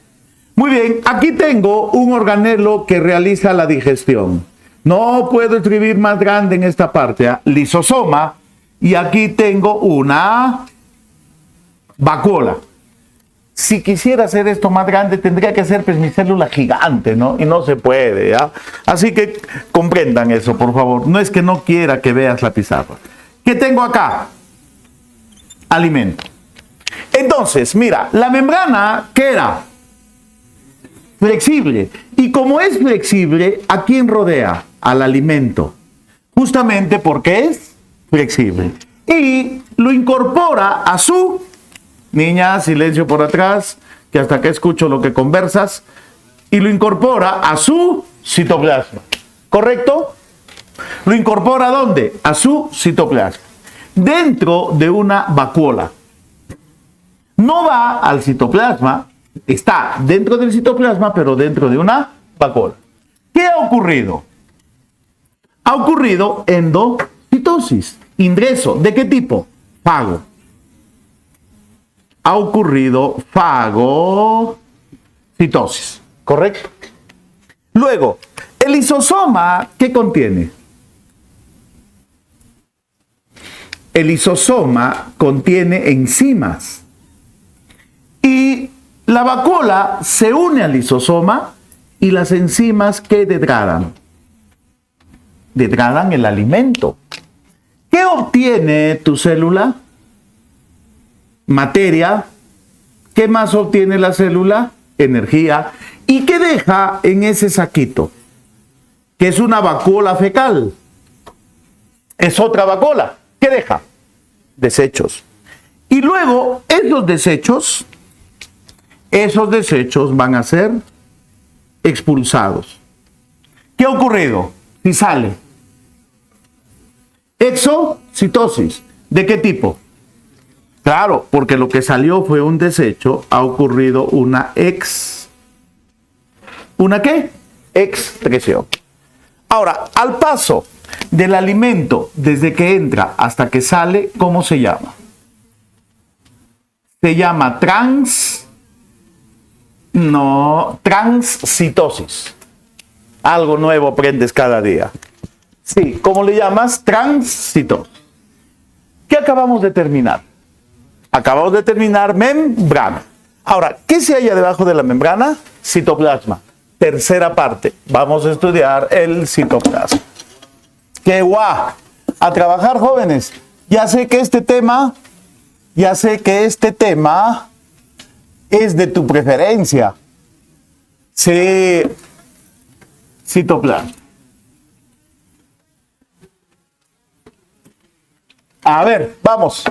Muy bien, aquí tengo un organelo que realiza la digestión. No puedo escribir más grande en esta parte, ¿eh? Lisosoma. Y aquí tengo una vacuola. Si quisiera hacer esto más grande, tendría que hacer pues mi célula gigante, ¿no? Y no se puede, ¿ya? Así que comprendan eso, por favor. No es que no quiera que veas la pizarra. ¿Qué tengo acá? Alimento. Entonces, mira, la membrana, ¿qué era? Flexible. Y como es flexible, ¿a quién rodea? Al alimento. Justamente porque es flexible. Y lo incorpora a su... Niña, silencio por atrás, que hasta acá escucho lo que conversas. Y lo incorpora a su citoplasma. ¿Correcto? ¿Lo incorpora a dónde? A su citoplasma. Dentro de una vacuola. No va al citoplasma, está dentro del citoplasma, pero dentro de una vacuola. ¿Qué ha ocurrido? Ha ocurrido endocitosis. Ingreso. ¿De qué tipo? Fago. Ha ocurrido fagocitosis, ¿correcto? Luego, el lisosoma, ¿qué contiene? El lisosoma contiene enzimas y la vacuola se une al lisosoma y las enzimas, ¿qué degradan? Degradan el alimento. ¿Qué obtiene tu célula? Materia. ¿Qué más obtiene la célula? Energía. ¿Y qué deja en ese saquito? Que es una vacuola fecal. Es otra vacuola. ¿Qué deja? Desechos. Y luego esos desechos van a ser expulsados. ¿Qué ha ocurrido? Si sale. Exocitosis. ¿De qué tipo? Claro, porque lo que salió fue un desecho, ha ocurrido ¿una qué? Excreción. Ahora, al paso del alimento, desde que entra hasta que sale, ¿cómo se llama? Se llama transcitosis. Algo nuevo aprendes cada día. Sí, ¿cómo le llamas? Transcitosis. ¿Qué acabamos de terminar? Acabamos de terminar membrana. Ahora, ¿qué se halla debajo de la membrana? Citoplasma. Tercera parte. Vamos a estudiar el citoplasma. ¡Qué guau! A trabajar, jóvenes. Ya sé que este tema es de tu preferencia. Sí. Citoplasma. A ver, vamos.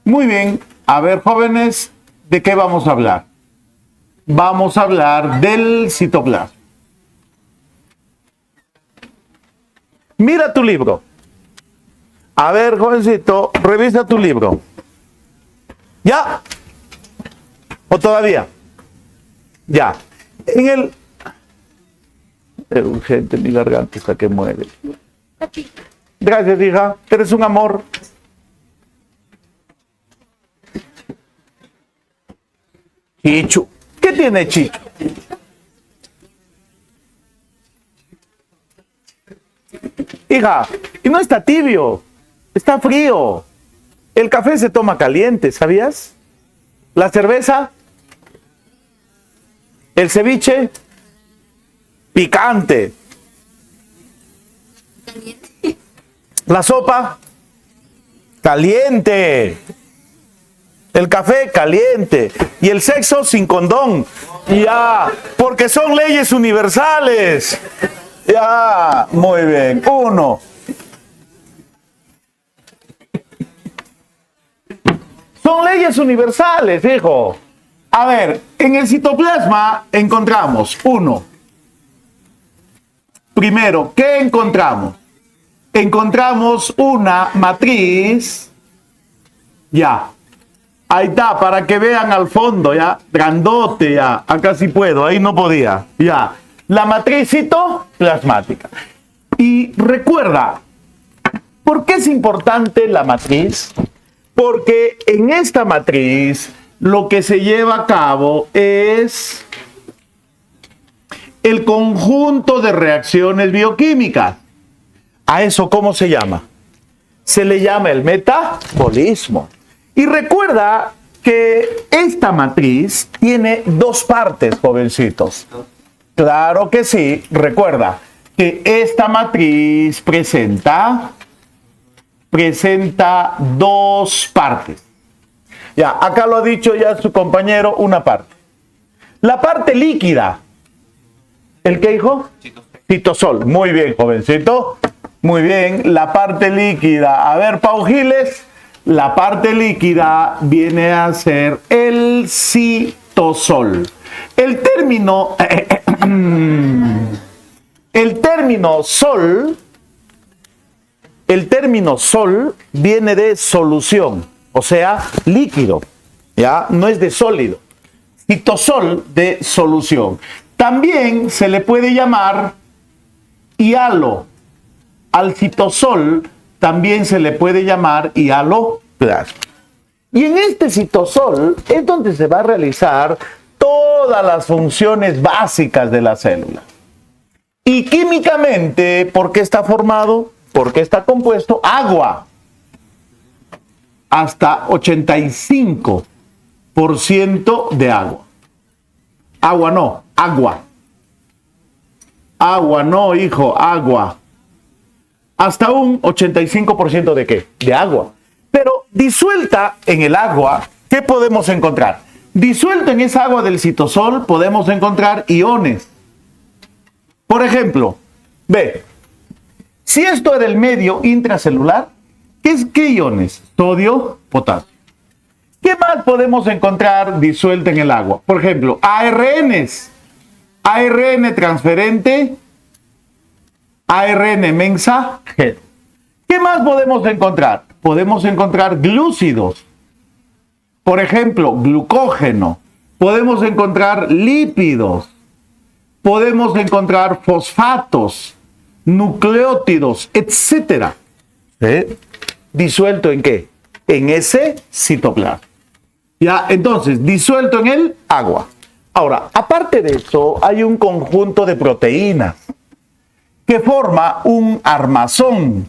Muy bien, a ver, jóvenes, ¿de qué vamos a hablar? Vamos a hablar del citoplasma. Mira tu libro. A ver, jovencito, revisa tu libro. ¿Ya? ¿O todavía? Ya. En el... Es urgente, mi garganta está que muere. Gracias, hija. Eres un amor. Chichu. ¿Qué tiene Chichu? Hija, y no está tibio, está frío. El café se toma caliente, ¿sabías? La cerveza, el ceviche, picante. Caliente. La sopa, caliente. El café, caliente. Y el sexo, sin condón. Ya, porque son leyes universales. Ya, muy bien. 1. Son leyes universales, hijo. A ver, en el citoplasma encontramos 1. Primero, ¿qué encontramos? Encontramos una matriz. Ya. Ahí está, para que vean al fondo, ya. Grandote, ya. Acá sí puedo, ahí no podía. Ya. La matriz citoplasmática. Y recuerda, ¿por qué es importante la matriz? Porque en esta matriz lo que se lleva a cabo es el conjunto de reacciones bioquímicas. ¿A eso cómo se llama? Se le llama el metabolismo. Y recuerda que esta matriz tiene 2 partes, jovencitos. Claro que sí. Recuerda que esta matriz presenta 2 partes. Ya, acá lo ha dicho ya su compañero, una parte. La parte líquida. ¿El qué, hijo? Citosol. Muy bien, jovencito. Muy bien. La parte líquida. A ver, Pau Giles. La parte líquida viene a ser el citosol. El término sol viene de solución, o sea, líquido, ¿ya? No es de sólido. Citosol de solución. También se le puede llamar hialo. Al citosol también se le puede llamar hialoplasma. Y en este citosol es donde se va a realizar todas las funciones básicas de la célula. Y químicamente, ¿por qué está formado? Porque está compuesto agua. Hasta 85% de agua. Agua no, agua. Agua no, hijo, agua. Hasta un 85% de qué? De agua. Pero disuelta en el agua, ¿qué podemos encontrar? Disuelta en esa agua del citosol podemos encontrar iones. Por ejemplo, ve, si esto era el medio intracelular, ¿qué iones? Sodio, potasio. ¿Qué más podemos encontrar disuelto en el agua? Por ejemplo, ARNs. ARN transferente, ARN mensajero. ¿Qué más podemos encontrar? Podemos encontrar glúcidos. Por ejemplo, glucógeno. Podemos encontrar lípidos. Podemos encontrar fosfatos, nucleótidos, etcétera. ¿Disuelto en qué? En ese citoplasma. Ya, entonces, disuelto en el agua. Ahora, aparte de eso, hay un conjunto de proteínas que forma un armazón.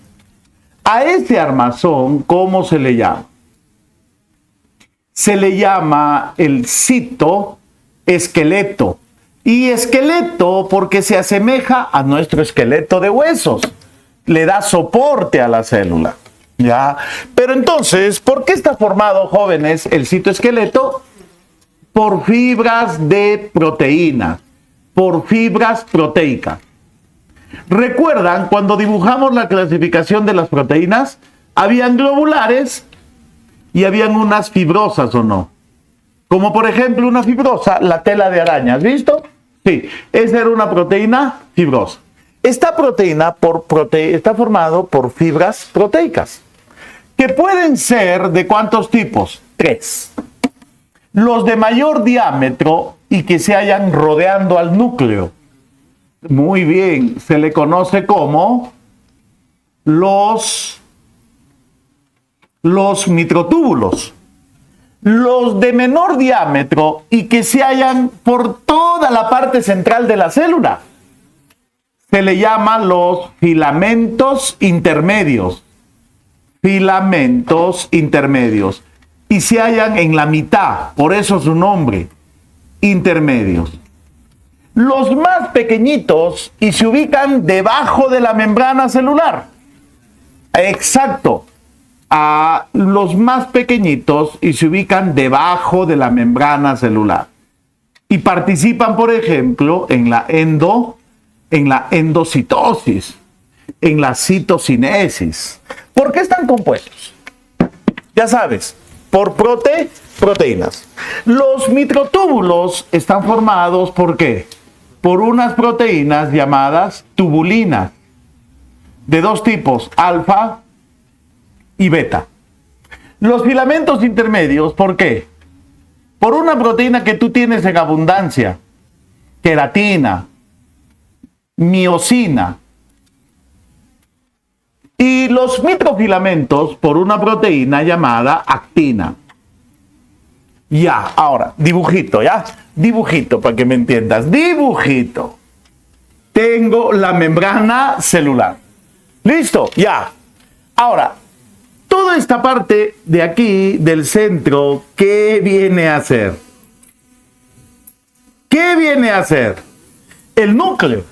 A ese armazón, ¿cómo se le llama? Se le llama el citoesqueleto. Y esqueleto porque se asemeja a nuestro esqueleto de huesos. Le da soporte a la célula. ¿Ya? Pero entonces, ¿por qué está formado, jóvenes, el citoesqueleto? Por fibras de proteína, por fibras proteicas. ¿Recuerdan cuando dibujamos la clasificación de las proteínas? Habían globulares y habían unas fibrosas, ¿o no? Como por ejemplo una fibrosa, la tela de araña, ¿has visto? Sí, esa era una proteína fibrosa. Esta proteína está formado por fibras proteicas, que pueden ser ¿de cuántos tipos? 3. Los de mayor diámetro y que se hayan rodeando al núcleo. Muy bien, se le conoce como los microtúbulos. Los de menor diámetro y que se hallan por toda la parte central de la célula se le llaman los filamentos intermedios. Filamentos intermedios. Y se hallan en la mitad, por eso su nombre, intermedios. Los más pequeñitos y se ubican debajo de la membrana celular. Exacto. A los más pequeñitos y se ubican debajo de la membrana celular. Y participan, por ejemplo, en la endocitosis, en la citocinesis. ¿Por qué están compuestos? Ya sabes, por proteínas. Los microtúbulos están formados ¿por qué? Por unas proteínas llamadas tubulinas, de dos tipos, alfa y beta. Los filamentos intermedios, ¿por qué? Por una proteína que tú tienes en abundancia, queratina, miosina. Y los microfilamentos por una proteína llamada actina. Ya, ahora, dibujito, ¿ya? Dibujito, para que me entiendas. Dibujito. Tengo la membrana celular. ¿Listo? Ya. Ahora, toda esta parte de aquí, del centro, ¿qué viene a hacer? ¿Qué viene a hacer? El núcleo.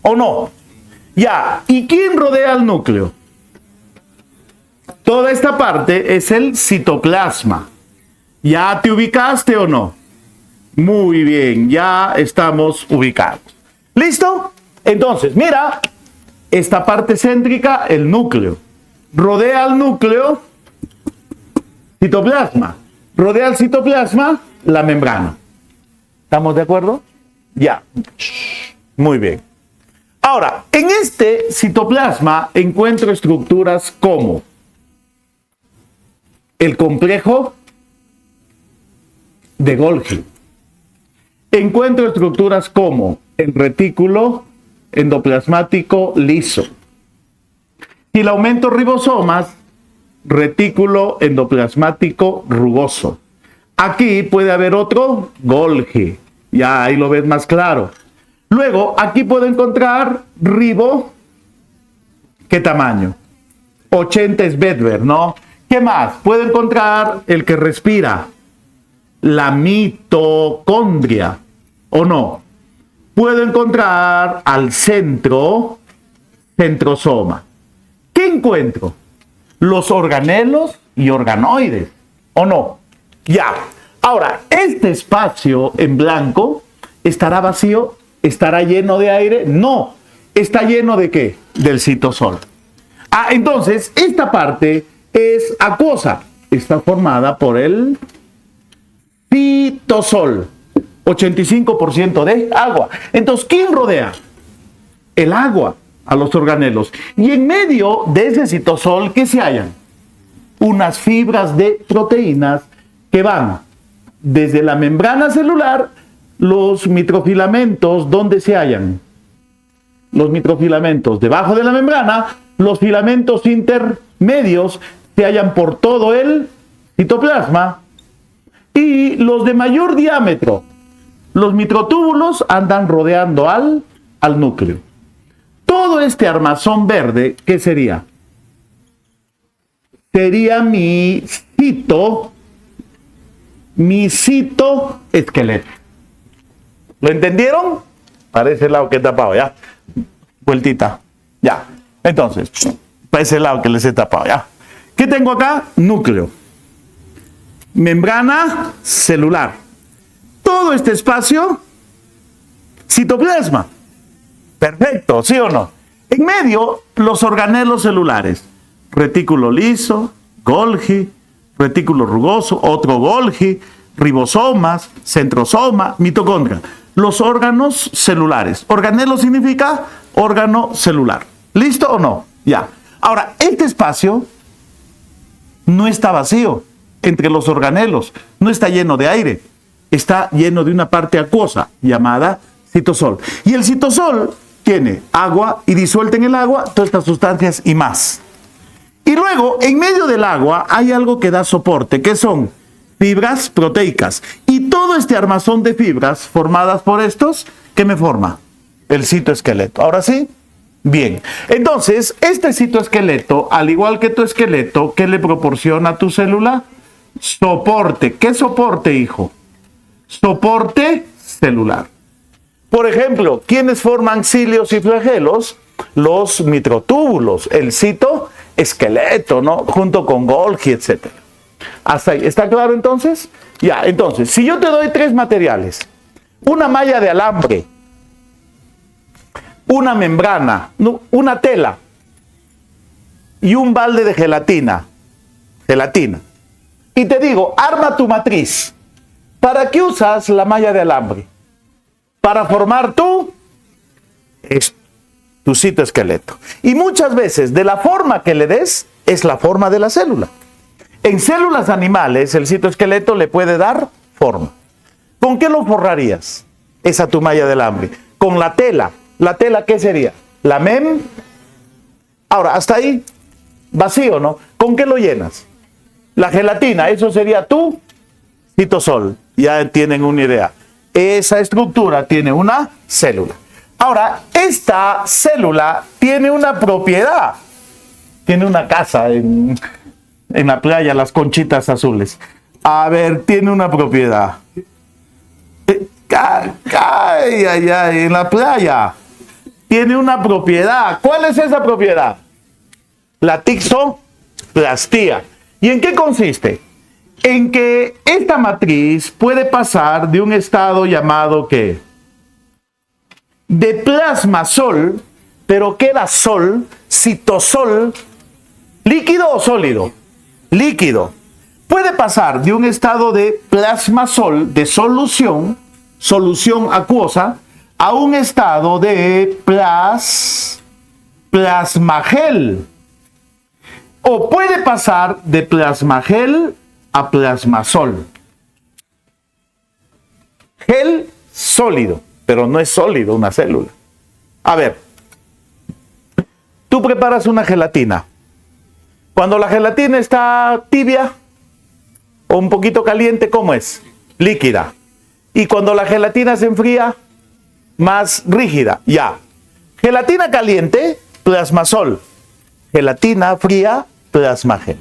¿O no? Ya. ¿Y quién rodea el núcleo? Toda esta parte es el citoplasma. ¿Ya te ubicaste o no? Muy bien, ya estamos ubicados. ¿Listo? Entonces, mira, esta parte céntrica, el núcleo. Rodea al núcleo, citoplasma. Rodea al citoplasma, la membrana. ¿Estamos de acuerdo? Ya. Muy bien. Ahora, en este citoplasma encuentro estructuras como el complejo de Golgi. Encuentro estructuras como el retículo endoplasmático liso. Si le aumento ribosomas, retículo endoplasmático rugoso. Aquí puede haber otro Golgi. Ya ahí lo ves más claro. Luego, aquí puedo encontrar ribo. ¿Qué tamaño? 80 es Bedver, ¿no? ¿Qué más? Puedo encontrar el que respira. La mitocondria, ¿o no? Puedo encontrar al centrosoma. ¿Qué encuentro? Los organelos y organoides, ¿o no? Ya. Ahora, este espacio en blanco, ¿estará vacío? ¿Estará lleno de aire? No. ¿Está lleno de qué? Del citosol. Entonces, esta parte es acuosa. Está formada por el citosol. 85% de agua. Entonces, ¿quién rodea? El agua a los organelos. Y en medio de ese citosol, ¿qué se hallan? Unas fibras de proteínas que van desde la membrana celular. Los microfilamentos, ¿dónde se hallan? Los microfilamentos debajo de la membrana. Los filamentos intermedios se hallan por todo el citoplasma. Y los de mayor diámetro, los microtúbulos, andan rodeando al núcleo. Todo este armazón verde, ¿qué sería? Sería mi citoesqueleto. ¿Lo entendieron? Para ese lado que he tapado, ¿ya? Vueltita. Ya. Entonces, para ese lado que les he tapado, ¿ya? ¿Qué tengo acá? Núcleo. Membrana celular. Todo este espacio, citoplasma. Perfecto, ¿sí o no? En medio, los organelos celulares. Retículo liso, Golgi, retículo rugoso, otro Golgi, ribosomas, centrosoma, mitocondria. Los órganos celulares. Organelo significa órgano celular. ¿Listo o no? Ya. Ahora, este espacio no está vacío entre los organelos. No está lleno de aire. Está lleno de una parte acuosa llamada citosol. Y el citosol tiene agua y disuelta en el agua todas estas sustancias y más. Y luego, en medio del agua, hay algo que da soporte, que son fibras proteicas. Y todo este armazón de fibras formadas por estos, ¿qué me forma? El citoesqueleto. ¿Ahora sí? Bien. Entonces, este citoesqueleto, al igual que tu esqueleto, ¿qué le proporciona a tu célula? Soporte. ¿Qué soporte, hijo? Soporte celular. Por ejemplo, ¿quiénes forman cilios y flagelos? Los microtúbulos, el citoesqueleto, ¿no? Junto con Golgi, etc. Hasta ahí. ¿Está claro entonces? Ya, entonces, si yo te doy 3 materiales, una malla de alambre, una membrana, una tela y un balde de gelatina, y te digo, arma tu matriz, ¿para qué usas la malla de alambre? Para formar tu citoesqueleto. Y muchas veces, de la forma que le des, es la forma de la célula. En células animales, el citoesqueleto le puede dar forma. ¿Con qué lo forrarías? Esa tu malla de alambre. Con la tela. ¿La tela qué sería? La mem. Ahora, hasta ahí, vacío, ¿no? ¿Con qué lo llenas? La gelatina, eso sería tu citosol. Ya tienen una idea. Esa estructura tiene una célula. Ahora, esta célula tiene una propiedad. Tiene una casa en la playa, las conchitas azules. A ver, tiene una propiedad. En la playa. Tiene una propiedad. ¿Cuál es esa propiedad? La tixoplastía. ¿Y en qué consiste? En que esta matriz puede pasar de un estado llamado ¿qué? De plasmasol, pero queda sol, citosol, líquido o sólido. Líquido. Puede pasar de un estado de plasmasol, de solución acuosa, a un estado de plasmagel. O puede pasar de plasmagel a plasmasol. Gel sólido, pero no es sólido una célula. A ver, tú preparas una gelatina. Cuando la gelatina está tibia o un poquito caliente, ¿cómo es? Líquida. Y cuando la gelatina se enfría, más rígida. Ya. Gelatina caliente, plasmasol. Gelatina fría, plasmagel.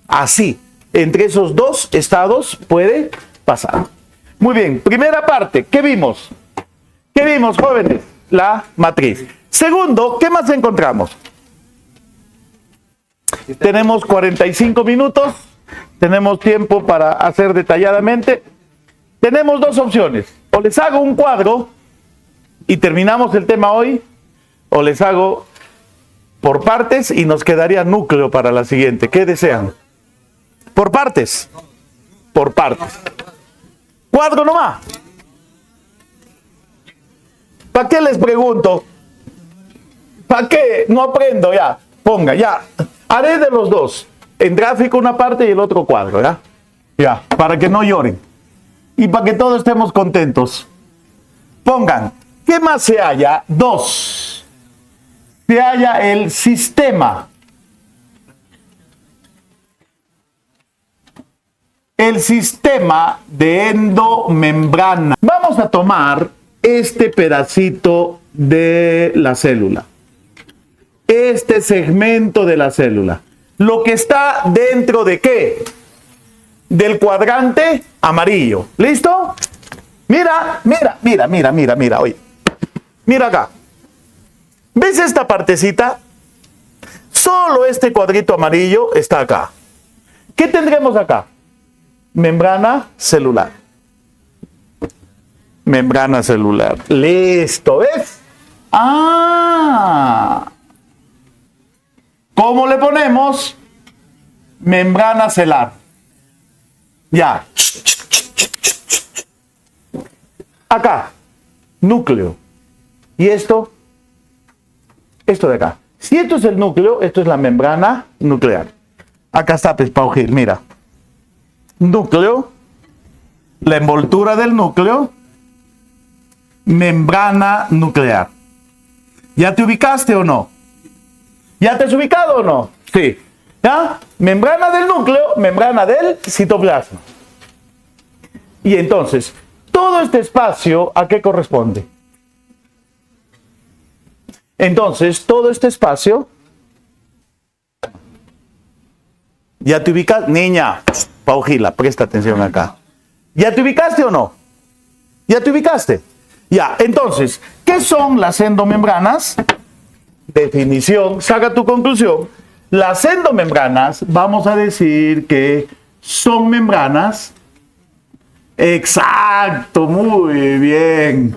Así, entre esos dos estados puede pasar. Muy bien, primera parte, ¿qué vimos? ¿Qué vimos, jóvenes? La matriz. Segundo, ¿qué más encontramos? Tenemos 45 minutos, tenemos tiempo para hacer detalladamente. Tenemos dos opciones, o les hago un cuadro y terminamos el tema hoy, o les hago por partes y nos quedaría núcleo para la siguiente. ¿Qué desean? ¿Por partes? Por partes. Cuadro nomás. ¿Para qué les pregunto? ¿Para qué? No aprendo ya. Ponga, ya. Haré de los dos. En gráfico una parte y el otro cuadro, ¿ya? Ya, para que no lloren. Y para que todos estemos contentos. Pongan, ¿qué más se halla? Dos. Se halla el sistema. El sistema de endomembrana. Vamos a tomar este pedacito de la célula. Este segmento de la célula. Lo que está dentro de ¿qué? Del cuadrante amarillo. ¿Listo? Mira, oye. Mira acá. ¿Ves esta partecita? Solo este cuadrito amarillo está acá. ¿Qué tendremos acá? Membrana celular. Membrana celular. Listo, ¿ves? Ah. ¿Cómo le ponemos? Membrana celular. Ya. Acá. Núcleo. ¿Y esto? Esto de acá. Si esto es el núcleo, esto es la membrana nuclear. Acá está, pues, Pau Gil, mira. Núcleo, la envoltura del núcleo, membrana nuclear. ¿Ya te ubicaste o no? ¿Ya te has ubicado o no? Sí. ¿Ya? Membrana del núcleo, membrana del citoplasma. Y entonces, todo este espacio, ¿a qué corresponde? Entonces, todo este espacio, ¿ya te ubicas? Niña, Paujila, presta atención acá. ¿Ya te ubicaste o no? ¿Ya te ubicaste? Ya, entonces, ¿qué son las endomembranas? Definición, saca tu conclusión. Las endomembranas, vamos a decir que son membranas. Exacto, muy bien.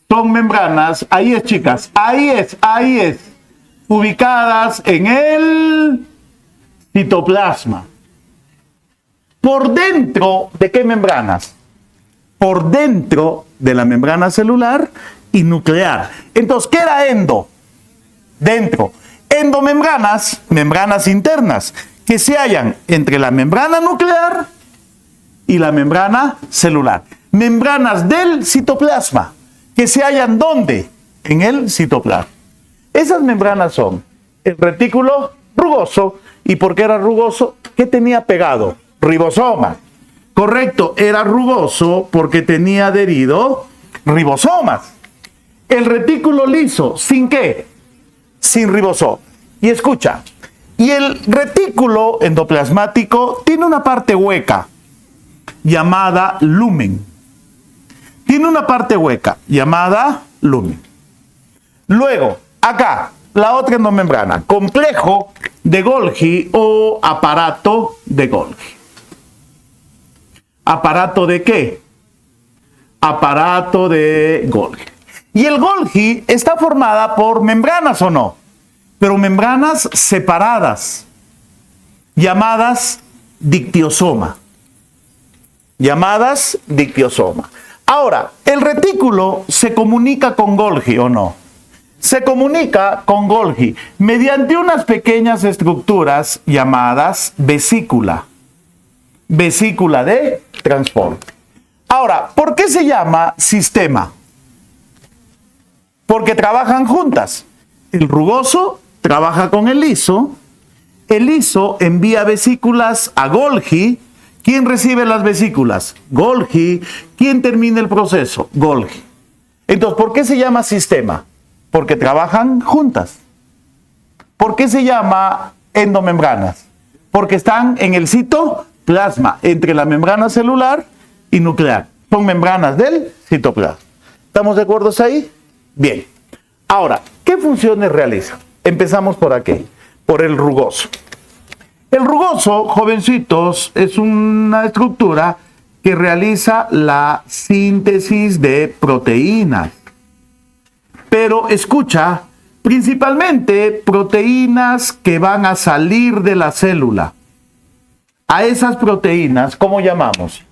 Son membranas, ahí es, chicas, ahí es, ubicadas en el citoplasma. ¿Por dentro de qué membranas? Por dentro de la membrana celular y nuclear. Entonces, ¿qué era endo? Dentro. Endomembranas, membranas internas, que se hallan entre la membrana nuclear y la membrana celular. Membranas del citoplasma, que se hallan ¿dónde? En el citoplasma. Esas membranas son el retículo rugoso. ¿Y por qué era rugoso? ¿Qué tenía pegado? Ribosoma. Correcto, era rugoso porque tenía adherido ribosomas. El retículo liso, ¿sin qué? Sin ribosoma. Y escucha, y el retículo endoplasmático tiene una parte hueca llamada lumen. Tiene una parte hueca llamada lumen. Luego, acá, la otra endomembrana, complejo de Golgi o aparato de Golgi. ¿Aparato de qué? Aparato de Golgi. Y el Golgi está formada por membranas o no, pero membranas separadas, llamadas dictiosoma. Llamadas dictiosoma. Ahora, ¿el retículo se comunica con Golgi o no? Se comunica con Golgi mediante unas pequeñas estructuras llamadas vesícula. Vesícula de transporte. Ahora, ¿por qué se llama sistema? Porque trabajan juntas. El rugoso trabaja con el liso envía vesículas a Golgi. ¿Quién recibe las vesículas? Golgi. ¿Quién termina el proceso? Golgi. Entonces, ¿por qué se llama sistema? Porque trabajan juntas. ¿Por qué se llama endomembranas? Porque están en el citoplasma, entre la membrana celular y nuclear. Son membranas del citoplasma. ¿Estamos de acuerdo ahí? Bien. Ahora, ¿qué funciones realiza? Empezamos por aquí, por el rugoso. El rugoso, jovencitos, es una estructura que realiza la síntesis de proteínas. Pero escucha, principalmente proteínas que van a salir de la célula. A esas proteínas, ¿cómo llamamos?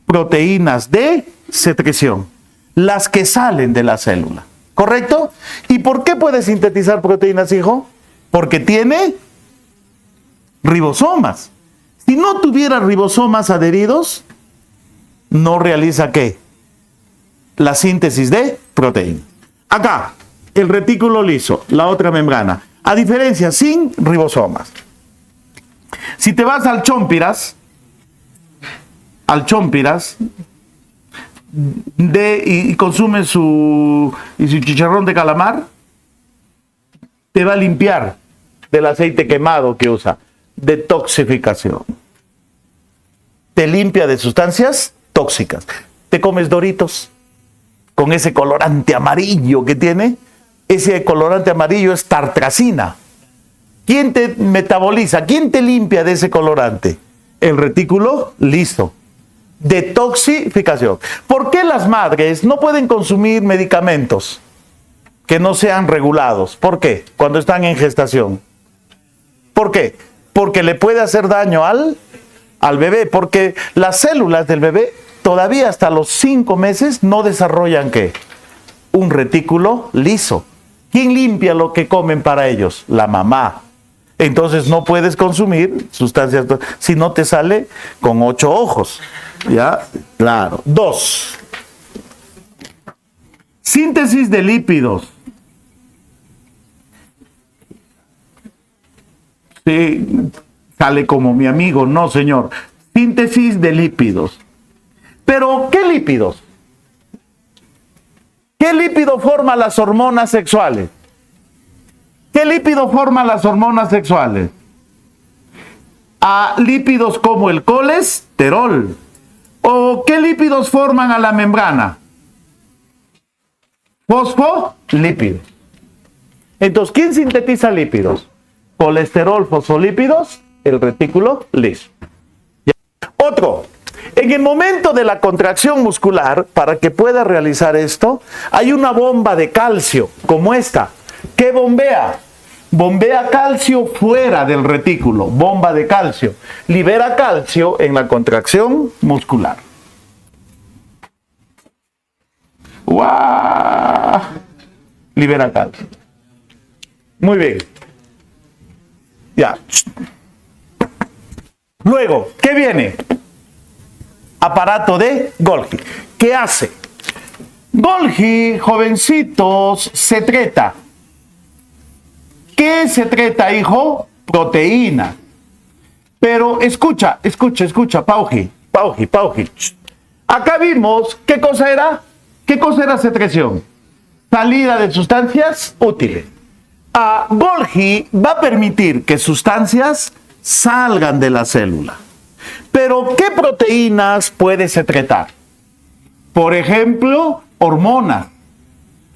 Proteínas de secreción, las que salen de la célula. ¿Correcto? ¿Y por qué puede sintetizar proteínas, hijo? Porque tiene ribosomas. Si no tuviera ribosomas adheridos, no realiza ¿qué? La síntesis de proteínas. Acá, el retículo liso, la otra membrana. A diferencia, sin ribosomas. Si te vas al chompiras y consumes su chicharrón de calamar, te va a limpiar del aceite quemado que usa. Detoxificación. Te limpia de sustancias tóxicas. Te comes Doritos con ese colorante amarillo que tiene. Ese colorante amarillo es tartrazina. ¿Quién te metaboliza? ¿Quién te limpia de ese colorante? El retículo liso. Detoxificación. ¿Por qué las madres no pueden consumir medicamentos que no sean regulados? ¿Por qué? Cuando están en gestación. ¿Por qué? Porque le puede hacer daño al bebé. Porque las células del bebé todavía hasta los 5 meses no desarrollan ¿qué? Un retículo liso. ¿Quién limpia lo que comen para ellos? La mamá. Entonces no puedes consumir sustancias si no te sale con 8 ojos. ¿Ya? Claro. 2. Síntesis de lípidos. Sí, sale como mi amigo. No, señor. Síntesis de lípidos. Pero, ¿qué lípidos? ¿Qué lípido forma las hormonas sexuales? ¿Qué lípido forma las hormonas sexuales? A lípidos como el colesterol. ¿O qué lípidos forman a la membrana? Fosfolípidos. Entonces, ¿quién sintetiza lípidos? Colesterol, fosfolípidos, el retículo liso. Otro. En el momento de la contracción muscular, para que pueda realizar esto, hay una bomba de calcio, como esta. ¿Qué bombea? Bombea calcio fuera del retículo, bomba de calcio. Libera calcio en la contracción muscular. ¡Guau! Libera calcio. Muy bien. Ya. Luego, ¿qué viene? Aparato de Golgi. ¿Qué hace? Golgi, jovencitos, secreta. ¿Qué secreta, hijo? Proteína. Pero escucha, Pauji. Acá vimos, ¿qué cosa era? ¿Qué cosa era secreción? Salida de sustancias útiles. Golgi va a permitir que sustancias salgan de la célula. Pero, ¿qué proteínas puede secretar? Por ejemplo, hormonas.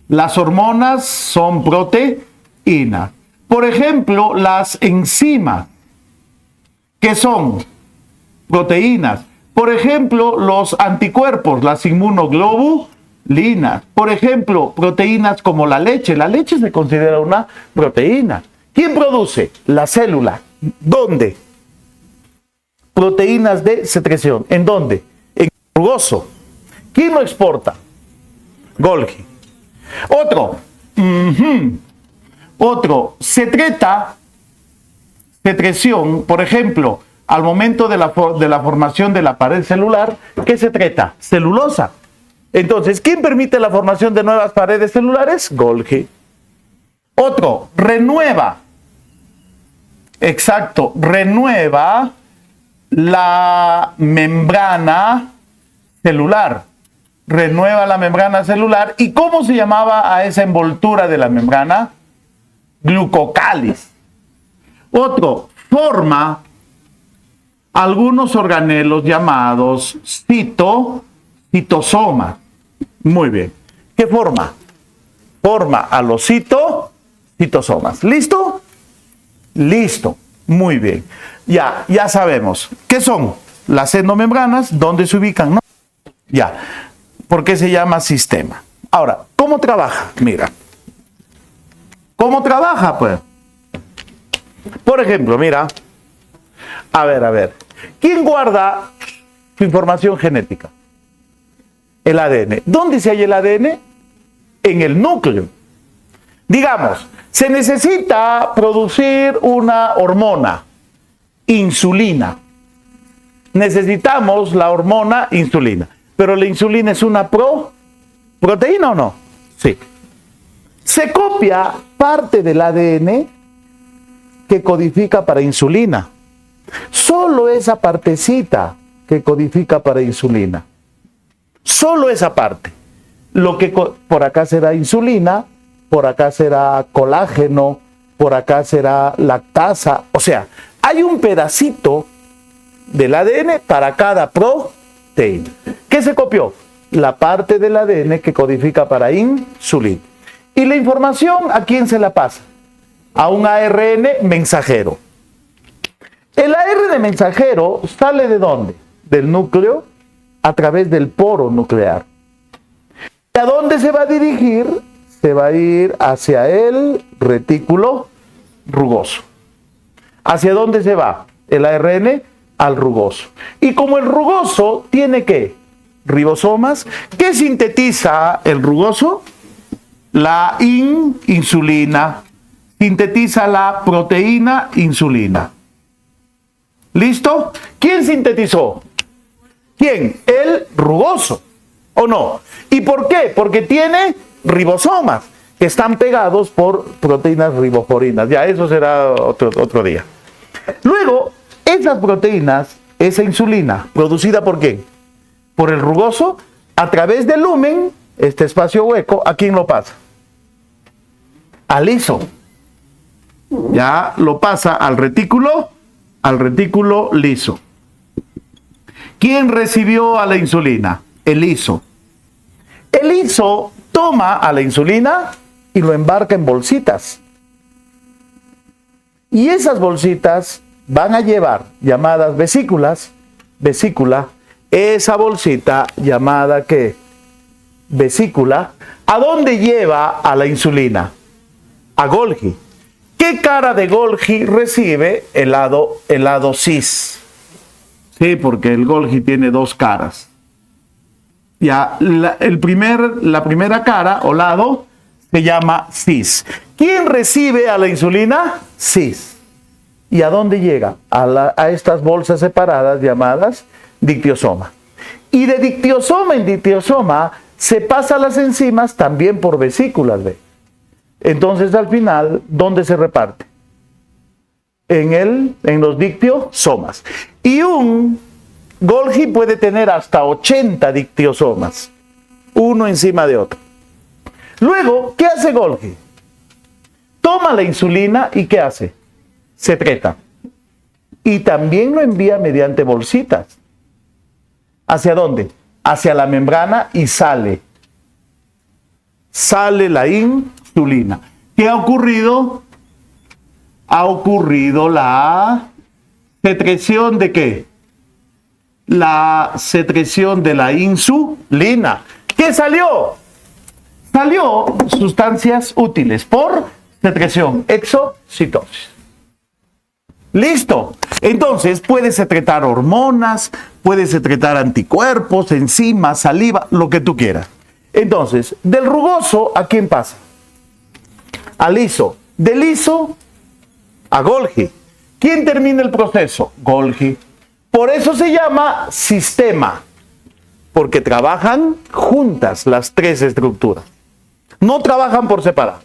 Las hormonas son proteínas. Por ejemplo, las enzimas, que son proteínas. Por ejemplo, los anticuerpos, las inmunoglobulinas. Por ejemplo, proteínas como la leche. La leche se considera una proteína. ¿Quién produce? La célula. ¿Dónde? Proteínas de secreción. ¿En dónde? En el rugoso. ¿Quién lo exporta? Golgi. Otro, secreción, por ejemplo, al momento de la formación de la pared celular, ¿qué secreta? Celulosa. Entonces, ¿quién permite la formación de nuevas paredes celulares? Golgi. Otro, renueva. Exacto, renueva la membrana celular. Renueva la membrana celular. ¿Y cómo se llamaba a esa envoltura de la membrana? Glucocáliz. Otro, forma algunos organelos llamados citosomas. Muy bien. ¿Qué forma? Forma a los citosomas. ¿Listo? Listo. Muy bien. Ya sabemos. ¿Qué son? Las endomembranas, ¿dónde se ubican? ¿No? Ya. ¿Por qué se llama sistema? Ahora, ¿cómo trabaja? Mira. ¿Cómo trabaja, pues? Por ejemplo, mira. A ver. ¿Quién guarda su información genética? El ADN. ¿Dónde se halla el ADN? En el núcleo. Digamos, se necesita producir una hormona, insulina. Necesitamos la hormona insulina. Pero la insulina es una proteína ¿o no? Sí. Se copia parte del ADN que codifica para insulina. Solo esa partecita que codifica para insulina. Solo esa parte. Lo que por acá será insulina, por acá será colágeno, por acá será lactasa. O sea, hay un pedacito del ADN para cada proteína. ¿Qué se copió? La parte del ADN que codifica para insulina. ¿Y la información a quién se la pasa? A un ARN mensajero. El ARN mensajero sale ¿de dónde? Del núcleo a través del poro nuclear. ¿Y a dónde se va a dirigir? Se va a ir hacia el retículo rugoso. ¿Hacia dónde se va el ARN? Al rugoso. Y como el rugoso tiene ¿qué? Ribosomas. ¿Qué sintetiza el rugoso? La insulina. Sintetiza la proteína insulina. ¿Listo? ¿Quién sintetizó? ¿Quién? El rugoso. ¿O no? ¿Y por qué? Porque tiene ribosomas que están pegados por proteínas riboforinas. Ya, eso será otro día. Luego, esas proteínas, esa insulina, ¿producida por quién? Por el rugoso, a través del lumen, este espacio hueco, ¿a quién lo pasa? Al liso. Ya lo pasa al retículo liso. ¿Quién recibió a la insulina? El liso. El liso toma a la insulina y lo embarca en bolsitas. Y esas bolsitas van a llevar, llamadas vesículas, esa bolsita llamada ¿qué? Vesícula, ¿a dónde lleva a la insulina? A Golgi. ¿Qué cara de Golgi recibe el lado cis? Sí, porque el Golgi tiene dos caras. Ya, la primera cara o lado se llama cis. ¿Quién recibe a la insulina? Cis. ¿Y a dónde llega? A estas bolsas separadas llamadas dictiosoma. Y de dictiosoma en dictiosoma se pasa a las enzimas también por vesículas, ¿ve? Entonces al final, ¿dónde se reparte? En los dictiosomas. Y un Golgi puede tener hasta 80 dictiosomas, uno encima de otro. Luego, ¿qué hace Golgi? Toma la insulina y ¿qué hace? Secreta. Y también lo envía mediante bolsitas. ¿Hacia dónde? Hacia la membrana y sale. Sale la insulina. ¿Qué ha ocurrido? Ha ocurrido la secreción de ¿qué? La secreción de la insulina. ¿Qué salió? Salió sustancias útiles por secreción, exocitosis. Listo. Entonces puede secretar hormonas, puede secretar anticuerpos, enzimas, saliva, lo que tú quieras. Entonces, del rugoso, ¿a quién pasa? Al liso. Del liso a Golgi. ¿Quién termina el proceso? Golgi. Por eso se llama sistema, porque trabajan juntas las tres estructuras. No trabajan por separado.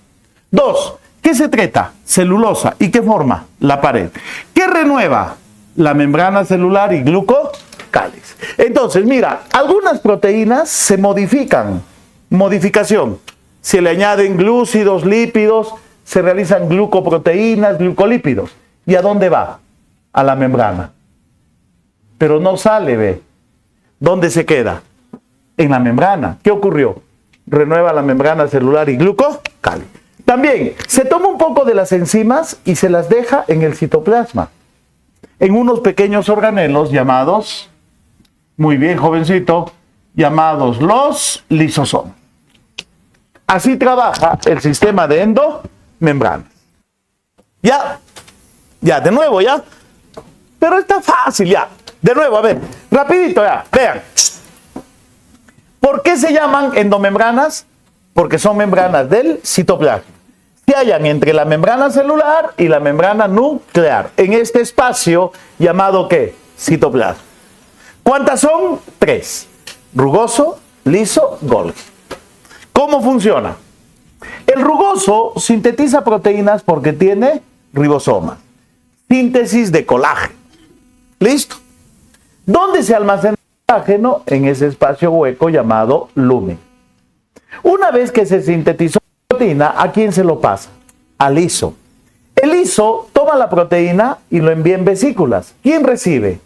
2. ¿Qué secreta? Celulosa. ¿Y qué forma? La pared. ¿Qué renueva? La membrana celular y glucocálix. Entonces, mira, algunas proteínas se modifican. Modificación. Se le añaden glúcidos, lípidos, se realizan glucoproteínas, glucolípidos. ¿Y a dónde va? A la membrana. Pero no sale, ve. ¿Dónde se queda? En la membrana. ¿Qué ocurrió? Renueva la membrana celular y glucocálix. También se toma un poco de las enzimas y se las deja en el citoplasma, en unos pequeños organelos llamados, muy bien jovencito, llamados los lisosomas. Así trabaja el sistema de endomembranas. Ya, de nuevo, ya. Pero está fácil, ya. De nuevo, a ver, rapidito, ya, vean. ¿Por qué se llaman endomembranas? Porque son membranas del citoplasma. Se hallan entre la membrana celular y la membrana nuclear, en este espacio llamado ¿qué? Citoplasma. ¿Cuántas son? 3. Rugoso, liso, Golgi. ¿Cómo funciona? El rugoso sintetiza proteínas porque tiene ribosomas. Síntesis de colágeno. ¿Listo? ¿Dónde se almacena el colágeno? En ese espacio hueco llamado lumen. Una vez que se sintetizó la proteína, ¿a quién se lo pasa? Al liso. El liso toma la proteína y lo envía en vesículas. ¿Quién recibe?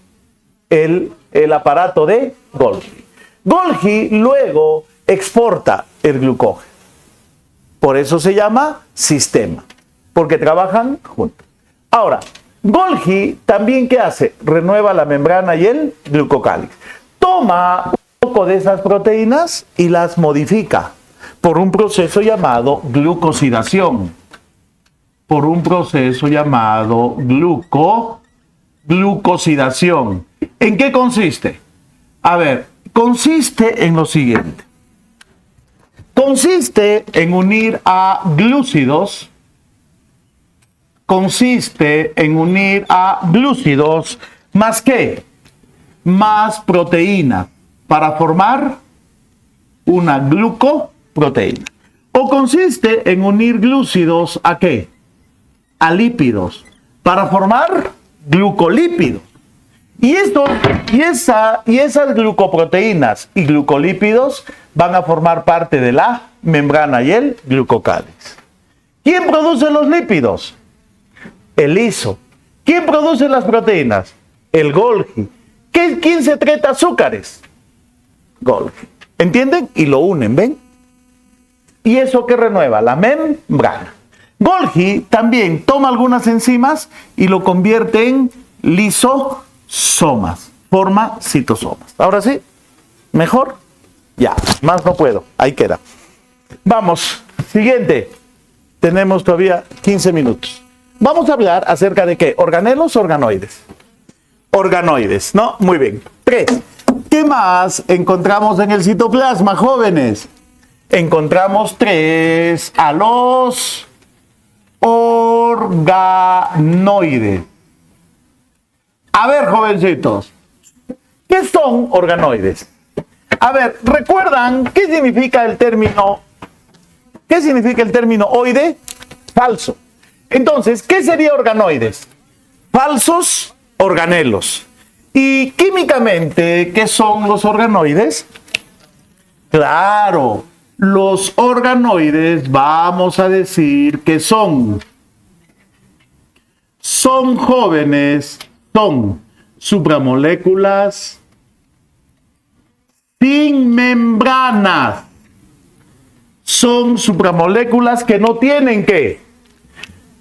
El aparato de Golgi. Golgi luego exporta el glucógeno. Por eso se llama sistema, porque trabajan juntos. Ahora, Golgi también ¿qué hace? Renueva la membrana y el glucocálix. Toma un poco de esas proteínas y las modifica por un proceso llamado glucosidación. Por un proceso llamado glucosidación. ¿En qué consiste? A ver, consiste en lo siguiente. Consiste en unir a glúcidos. Consiste en unir a glúcidos más ¿qué? Más proteína para formar una glucoproteína. O consiste en unir glúcidos ¿a qué? A lípidos para formar glucolípidos. Y esas glucoproteínas y glucolípidos van a formar parte de la membrana y el glucocálex. ¿Quién produce los lípidos? El liso. ¿Quién produce las proteínas? El Golgi. ¿Quién secreta azúcares? Golgi. ¿Entienden? Y lo unen, ¿ven? ¿Y eso qué renueva? La membrana. Golgi también toma algunas enzimas y lo convierte en lisosomas. Forma citosomas. Ahora sí, ¿mejor? Ya, más no puedo. Ahí queda. Vamos, siguiente. Tenemos todavía 15 minutos. Vamos a hablar acerca de ¿qué? ¿Organelos o organoides? Organoides, ¿no? Muy bien. 3. ¿Qué más encontramos en el citoplasma, jóvenes? Encontramos 3 a los organoides. A ver, jovencitos, ¿qué son organoides? A ver, ¿recuerdan qué significa el término? ¿Qué significa el término oide? Falso. Entonces, ¿qué sería organoides? Falsos organelos. Y químicamente, ¿qué son los organoides? Claro, los organoides vamos a decir que son jóvenes, son supramoléculas sin membranas. Son supramoléculas que no tienen ¿qué?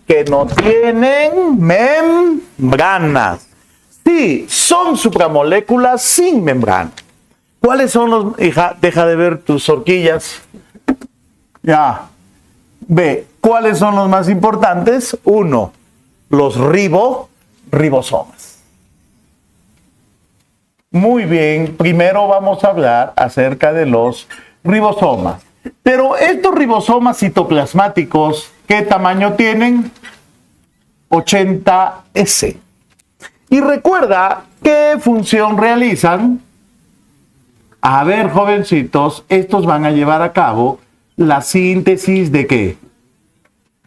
Que no tienen membranas. Sí, son supramoléculas sin membrana. ¿Cuáles son los...? Hija, deja de ver tus horquillas. Ya. Ve, ¿cuáles son los más importantes? 1, los ribosomas. Muy bien, primero vamos a hablar acerca de los ribosomas. Pero estos ribosomas citoplasmáticos, ¿qué tamaño tienen? 80S. Y recuerda, ¿qué función realizan? A ver, jovencitos, estos van a llevar a cabo la síntesis ¿de qué?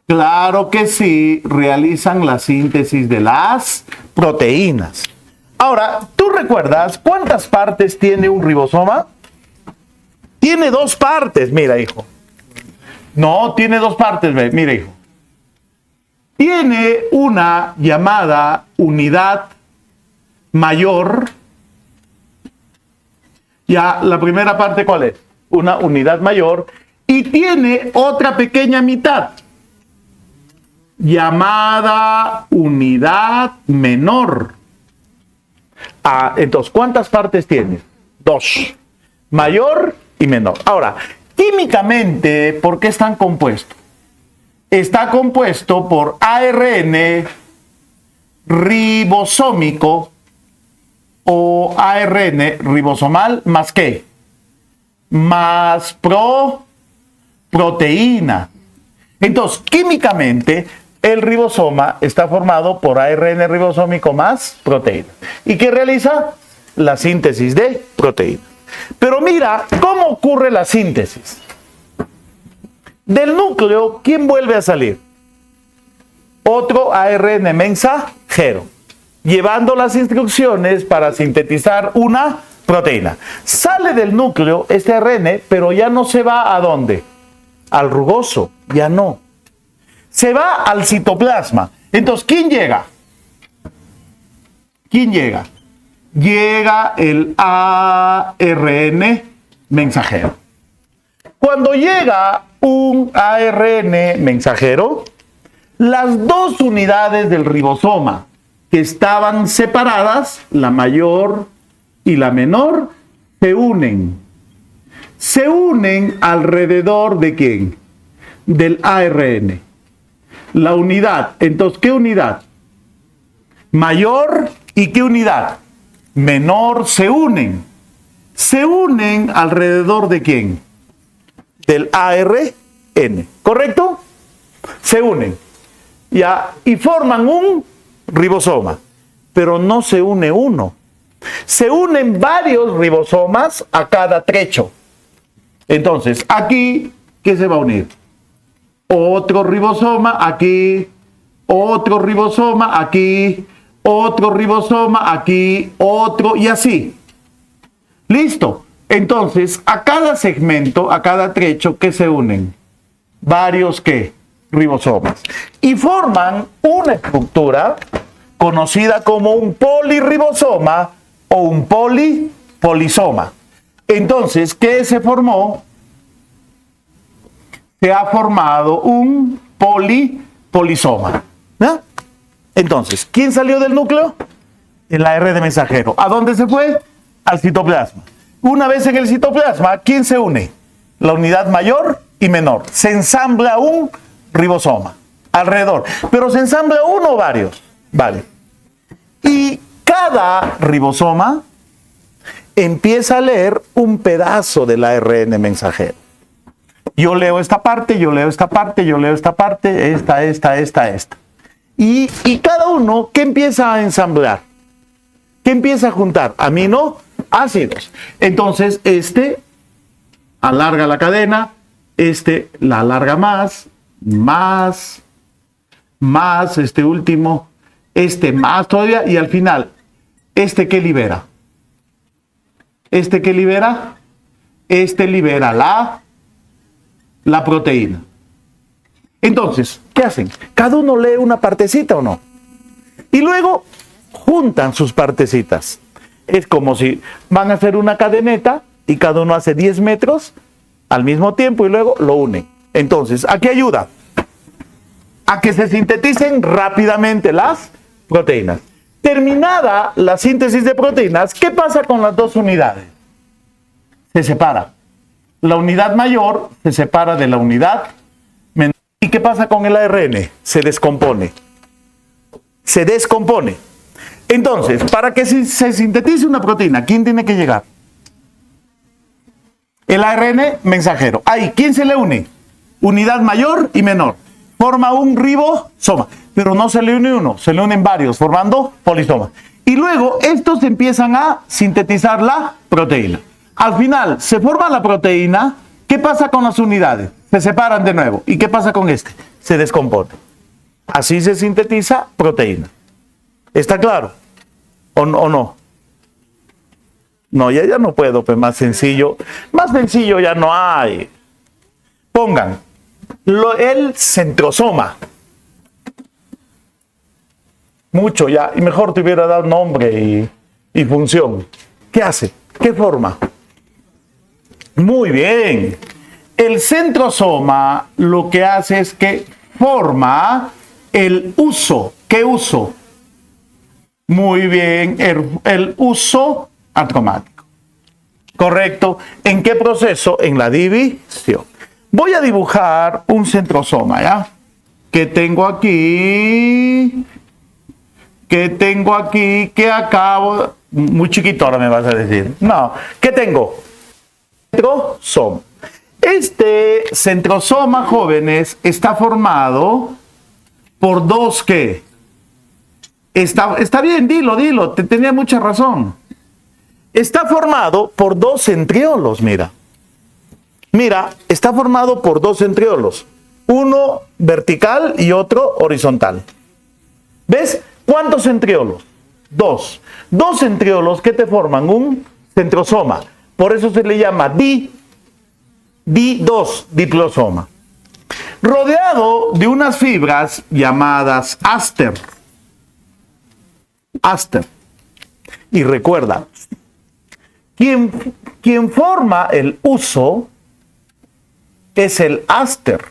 Claro que sí, realizan la síntesis de las proteínas. Ahora, ¿tú recuerdas cuántas partes tiene un ribosoma? Tiene 2 partes, mira, hijo. No, tiene 2 partes, mira, hijo. Tiene una llamada unidad mayor. Ya, la primera parte, ¿cuál es? Una unidad mayor. Y tiene otra pequeña mitad, llamada unidad menor. Entonces, ¿cuántas partes tiene? 2. Mayor y menor. Ahora, químicamente, ¿por qué están compuestos? Está compuesto por ARN ribosómico o ARN ribosomal más ¿qué? Más proteína. Entonces, químicamente, el ribosoma está formado por ARN ribosómico más proteína. ¿Y qué realiza? La síntesis de proteína. Pero mira, ¿cómo ocurre la síntesis? Del núcleo, ¿quién vuelve a salir? Otro ARN mensajero, llevando las instrucciones para sintetizar una proteína. Sale del núcleo este ARN, pero ya no se va ¿a dónde? Al rugoso, ya no. Se va al citoplasma. Entonces, ¿quién llega? ¿Quién llega? Llega el ARN mensajero. Cuando llega un ARN mensajero, las 2 unidades del ribosoma que estaban separadas, la mayor y la menor, se unen. Se unen alrededor ¿de quién? Del ARN. La unidad. Entonces, ¿qué unidad? Mayor y ¿qué unidad? Menor se unen. Se unen alrededor ¿de quién? Del ARN. ¿Correcto? Se unen. Ya, y forman un ribosoma. Pero no se une uno. Se unen varios ribosomas a cada trecho. Entonces, aquí, ¿qué se va a unir? Otro ribosoma aquí, otro ribosoma aquí, otro ribosoma, aquí otro y así. Listo. Entonces, a cada segmento, a cada trecho que se unen varios ¿qué? Ribosomas y forman una estructura conocida como un polirribosoma o un polisoma. Entonces, ¿qué se formó? Se ha formado un polisoma. ¿No? Entonces, ¿quién salió del núcleo? El ARN mensajero. ¿A dónde se fue? Al citoplasma. Una vez en el citoplasma, ¿quién se une? La unidad mayor y menor. Se ensambla un ribosoma alrededor. Pero se ensambla uno o varios. Vale. Y cada ribosoma empieza a leer un pedazo del ARN mensajero. Yo leo esta parte, yo leo esta parte, yo leo esta parte, esta. Y cada uno, ¿qué empieza a ensamblar? ¿Qué empieza a juntar? Aminoácidos. Entonces, este alarga la cadena, este la alarga más, este último, este más todavía, y al final, ¿este qué libera? ¿Este qué libera? Este libera la proteína. Entonces, ¿qué hacen? Cada uno lee una partecita o no. Y luego juntan sus partecitas. Es como si van a hacer una cadeneta y cada uno hace 10 metros al mismo tiempo y luego lo unen. Entonces, ¿a qué ayuda? A que se sinteticen rápidamente las proteínas. Terminada la síntesis de proteínas, ¿qué pasa con las dos unidades? Se separa. La unidad mayor se separa de la unidad menor. ¿Y qué pasa con el ARN? Se descompone. Se descompone. Entonces, para que se sintetice una proteína, ¿quién tiene que llegar? El ARN mensajero. Ahí, ¿quién se le une? Unidad mayor y menor. Forma un ribosoma. Pero no se le une uno, se le unen varios, formando polisomas. Y luego, estos empiezan a sintetizar la proteína. Al final, se forma la proteína. ¿Qué pasa con las unidades? Se separan de nuevo. ¿Y qué pasa con este? Se descompone. Así se sintetiza proteína. ¿Está claro? ¿O no? No, ya no puedo, pues más sencillo. Más sencillo ya no hay. Pongan el centrosoma. Mucho ya. Y mejor te hubiera dado nombre y función. ¿Qué hace? ¿Qué forma? Muy bien. El centrosoma lo que hace es que forma el uso. ¿Qué uso? Muy bien, el uso atromático. Correcto. ¿En qué proceso? En la división. Voy a dibujar un centrosoma, ¿ya? Que tengo aquí, que acabo. Muy chiquito ahora me vas a decir. No, ¿qué tengo? Centrosoma. Este centrosoma, jóvenes, está formado por dos ¿qué? Está bien, dilo, tenía mucha razón. Está formado por dos centriolos, mira. Mira, está formado por dos centriolos. Uno vertical y otro horizontal. ¿Ves? ¿Cuántos centriolos? Dos. Dos centriolos que te forman un centrosoma. Por eso se le llama diplosoma. Rodeado de unas fibras llamadas áster. Y recuerda, quien forma el uso es el áster.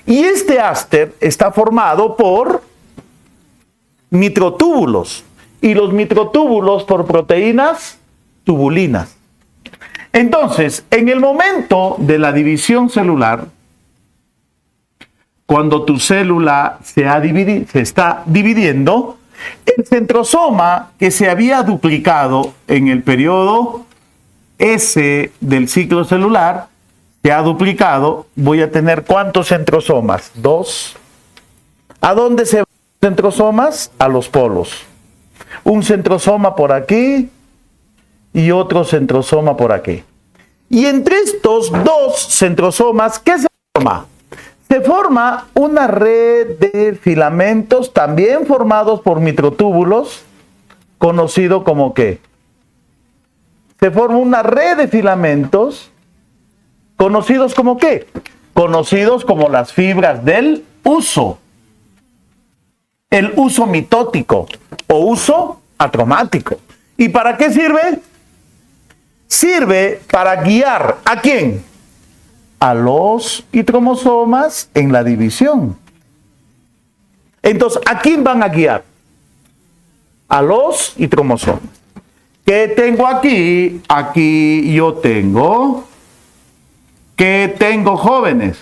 Y este áster está formado por mitrotúbulos. Y los mitrotúbulos por proteínas tubulinas. Entonces, en el momento de la división celular, cuando tu célula se está dividiendo, el centrosoma que se había duplicado en el periodo S del ciclo celular, se ha duplicado. Voy a tener ¿cuántos centrosomas? Dos. ¿A dónde se van los centrosomas? A los polos. Un centrosoma por aquí y otro centrosoma por aquí. Y entre estos dos centrosomas, ¿qué se forma? Se forma una red de filamentos también formados por microtúbulos, conocido como ¿qué? Se forma una red de filamentos conocidos como ¿qué? Conocidos como las fibras del uso. El uso mitótico o uso acromático. ¿Y para qué sirve? Sirve para guiar ¿a quién? A los cromosomas en la división. Entonces, ¿a quién van a guiar? A los cromosomas. ¿Qué tengo aquí? Aquí yo tengo. ¿Qué tengo, jóvenes?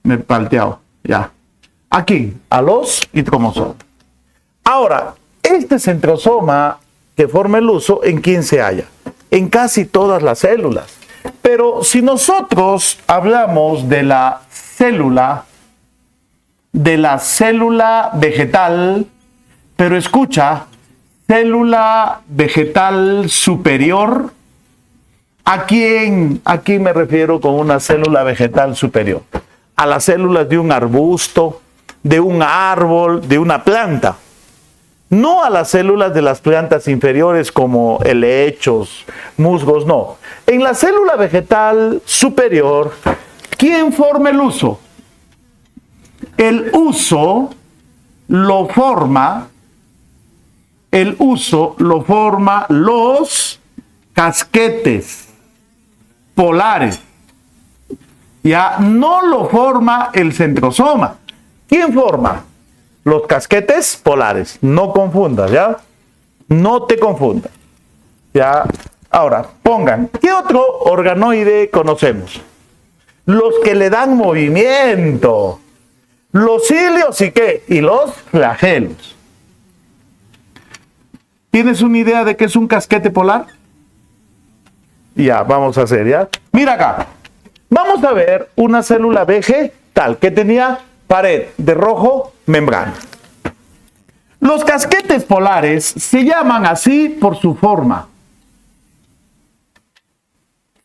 Me he palteado. Ya. Aquí, a los cromosomas. Ahora, este centrosoma que forma el uso, ¿en quién se halla? En casi todas las células. Pero si nosotros hablamos de la célula vegetal, pero escucha, célula vegetal superior, ¿a quién me refiero con una célula vegetal superior? A las células de un arbusto, de un árbol, de una planta. No a las células de las plantas inferiores como helechos, musgos, no. En la célula vegetal superior, ¿quién forma el uso? El uso lo forma los casquetes polares. Ya no lo forma el centrosoma. ¿Quién forma? Los casquetes polares. No confundas, ¿ya? No te confundas. Ya. Ahora, pongan, ¿qué otro organoide conocemos? Los que le dan movimiento. Los cilios y qué? Y los flagelos. ¿Tienes una idea de qué es un casquete polar? Ya, vamos a hacer, ¿ya? Mira acá. Vamos a ver una célula vegetal que tenía pared de rojo, membrana. Los casquetes polares se llaman así por su forma.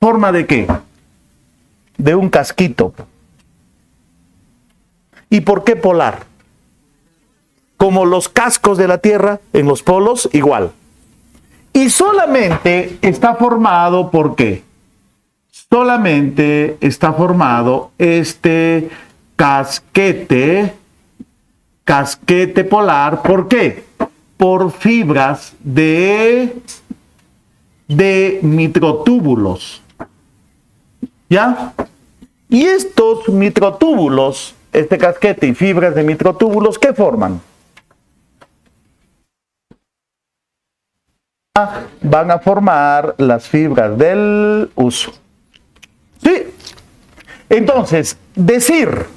¿Forma de qué? De un casquito. ¿Y por qué polar? Como los cascos de la Tierra en los polos, igual. Y solamente está formado ¿por qué? Solamente está formado este casquete polar. ¿Por qué? Por fibras de microtúbulos. ¿Ya? Y estos microtúbulos, este casquete y fibras de microtúbulos, ¿qué forman? Van a formar las fibras del uso. ¿Sí? Entonces, decir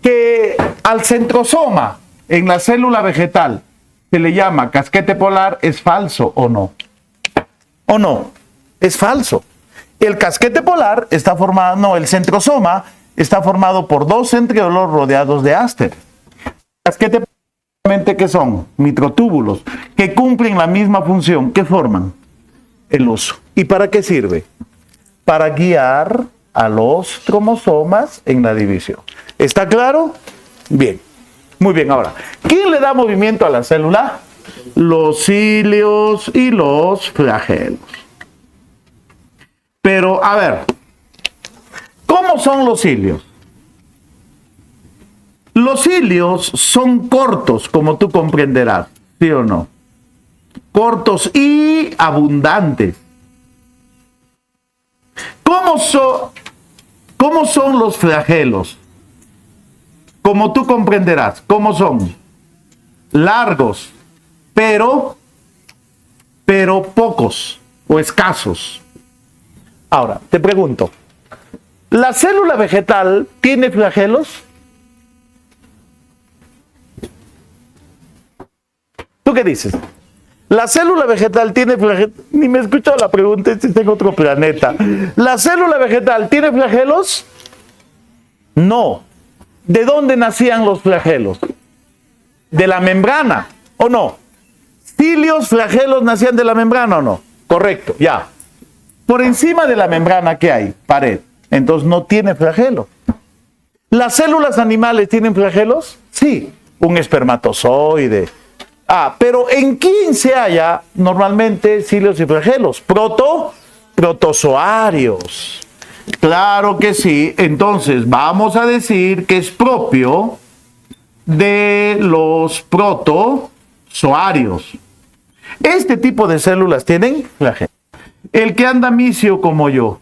que al centrosoma en la célula vegetal se le llama casquete polar es falso, ¿o no? ¿O no? Es falso. El casquete polar está formado, no, el centrosoma está formado por dos centriolos rodeados de áster. Casquete polar, ¿qué son? Microtúbulos que cumplen la misma función. ¿Qué forman? El uso. ¿Y para qué sirve? Para guiar a los cromosomas en la división. ¿Está claro? Bien. Muy bien, ahora, ¿quién le da movimiento a la célula? Los cilios y los flagelos. Pero, a ver, ¿cómo son los cilios? Los cilios son cortos, como tú comprenderás, ¿sí o no? Cortos y abundantes. ¿Cómo son los flagelos? Como tú comprenderás, ¿cómo son? Largos, pero pocos o escasos. Ahora, te pregunto, ¿la célula vegetal tiene flagelos? ¿Tú qué dices? ¿La célula vegetal tiene flagelos? Ni me he escuchado la pregunta, este está en otro planeta. ¿La célula vegetal tiene flagelos? No. ¿De dónde nacían los flagelos? ¿De la membrana o no? ¿Cilios, flagelos nacían de la membrana o no? Correcto, ya. Por encima de la membrana, ¿qué hay? Pared. Entonces no tiene flagelo. ¿Las células animales tienen flagelos? Sí. Un espermatozoide. Pero ¿en quién se halla normalmente cilios y flagelos? Protozoarios. Claro que sí. Entonces vamos a decir que es propio de los protozoarios. Este tipo de células tienen flagelos. El que anda misio como yo.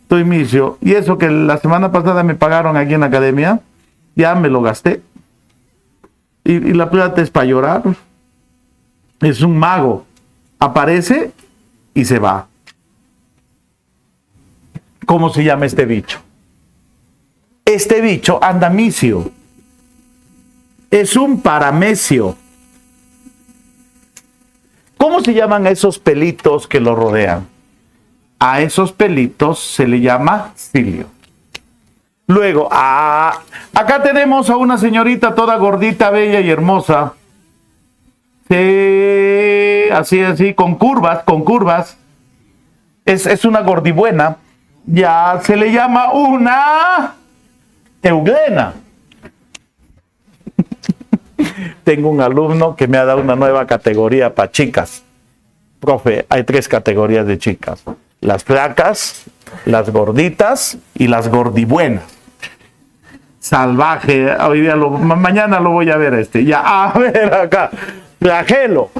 Estoy misio. Y eso que la semana pasada me pagaron aquí en la academia, ya me lo gasté. Y la plata es para llorar. Es un mago. Aparece y se va. ¿Cómo se llama este bicho? Este bicho anda misio. Es un paramesio. ¿Cómo se llaman esos pelitos que lo rodean? A esos pelitos se le llama cilio. Luego, acá tenemos a una señorita toda gordita, bella y hermosa. Así, con curvas. Es una gordibuena. Ya se le llama una euglena. Tengo un alumno que me ha dado una nueva categoría para chicas. Profe, hay 3 categorías de chicas. Las flacas, las gorditas y las gordibuenas. Salvaje, hoy día mañana lo voy a ver Ya, a ver acá. Flagelo.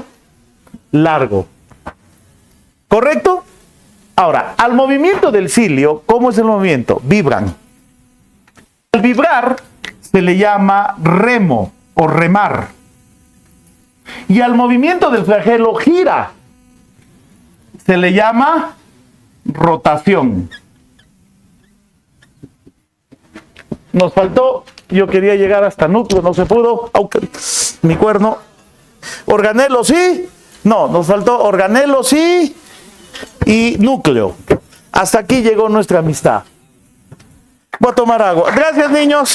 Largo. ¿Correcto? Ahora, al movimiento del cilio, ¿cómo es el movimiento? Vibran. Al vibrar se le llama remo o remar. Y al movimiento del flagelo gira. Se le llama rotación. Nos faltó, yo quería llegar hasta núcleo, no se pudo, aunque mi cuerno. Organelo, sí. No, nos faltó organelo, sí. Y núcleo. Hasta aquí llegó nuestra amistad. Voy a tomar agua. Gracias, niños.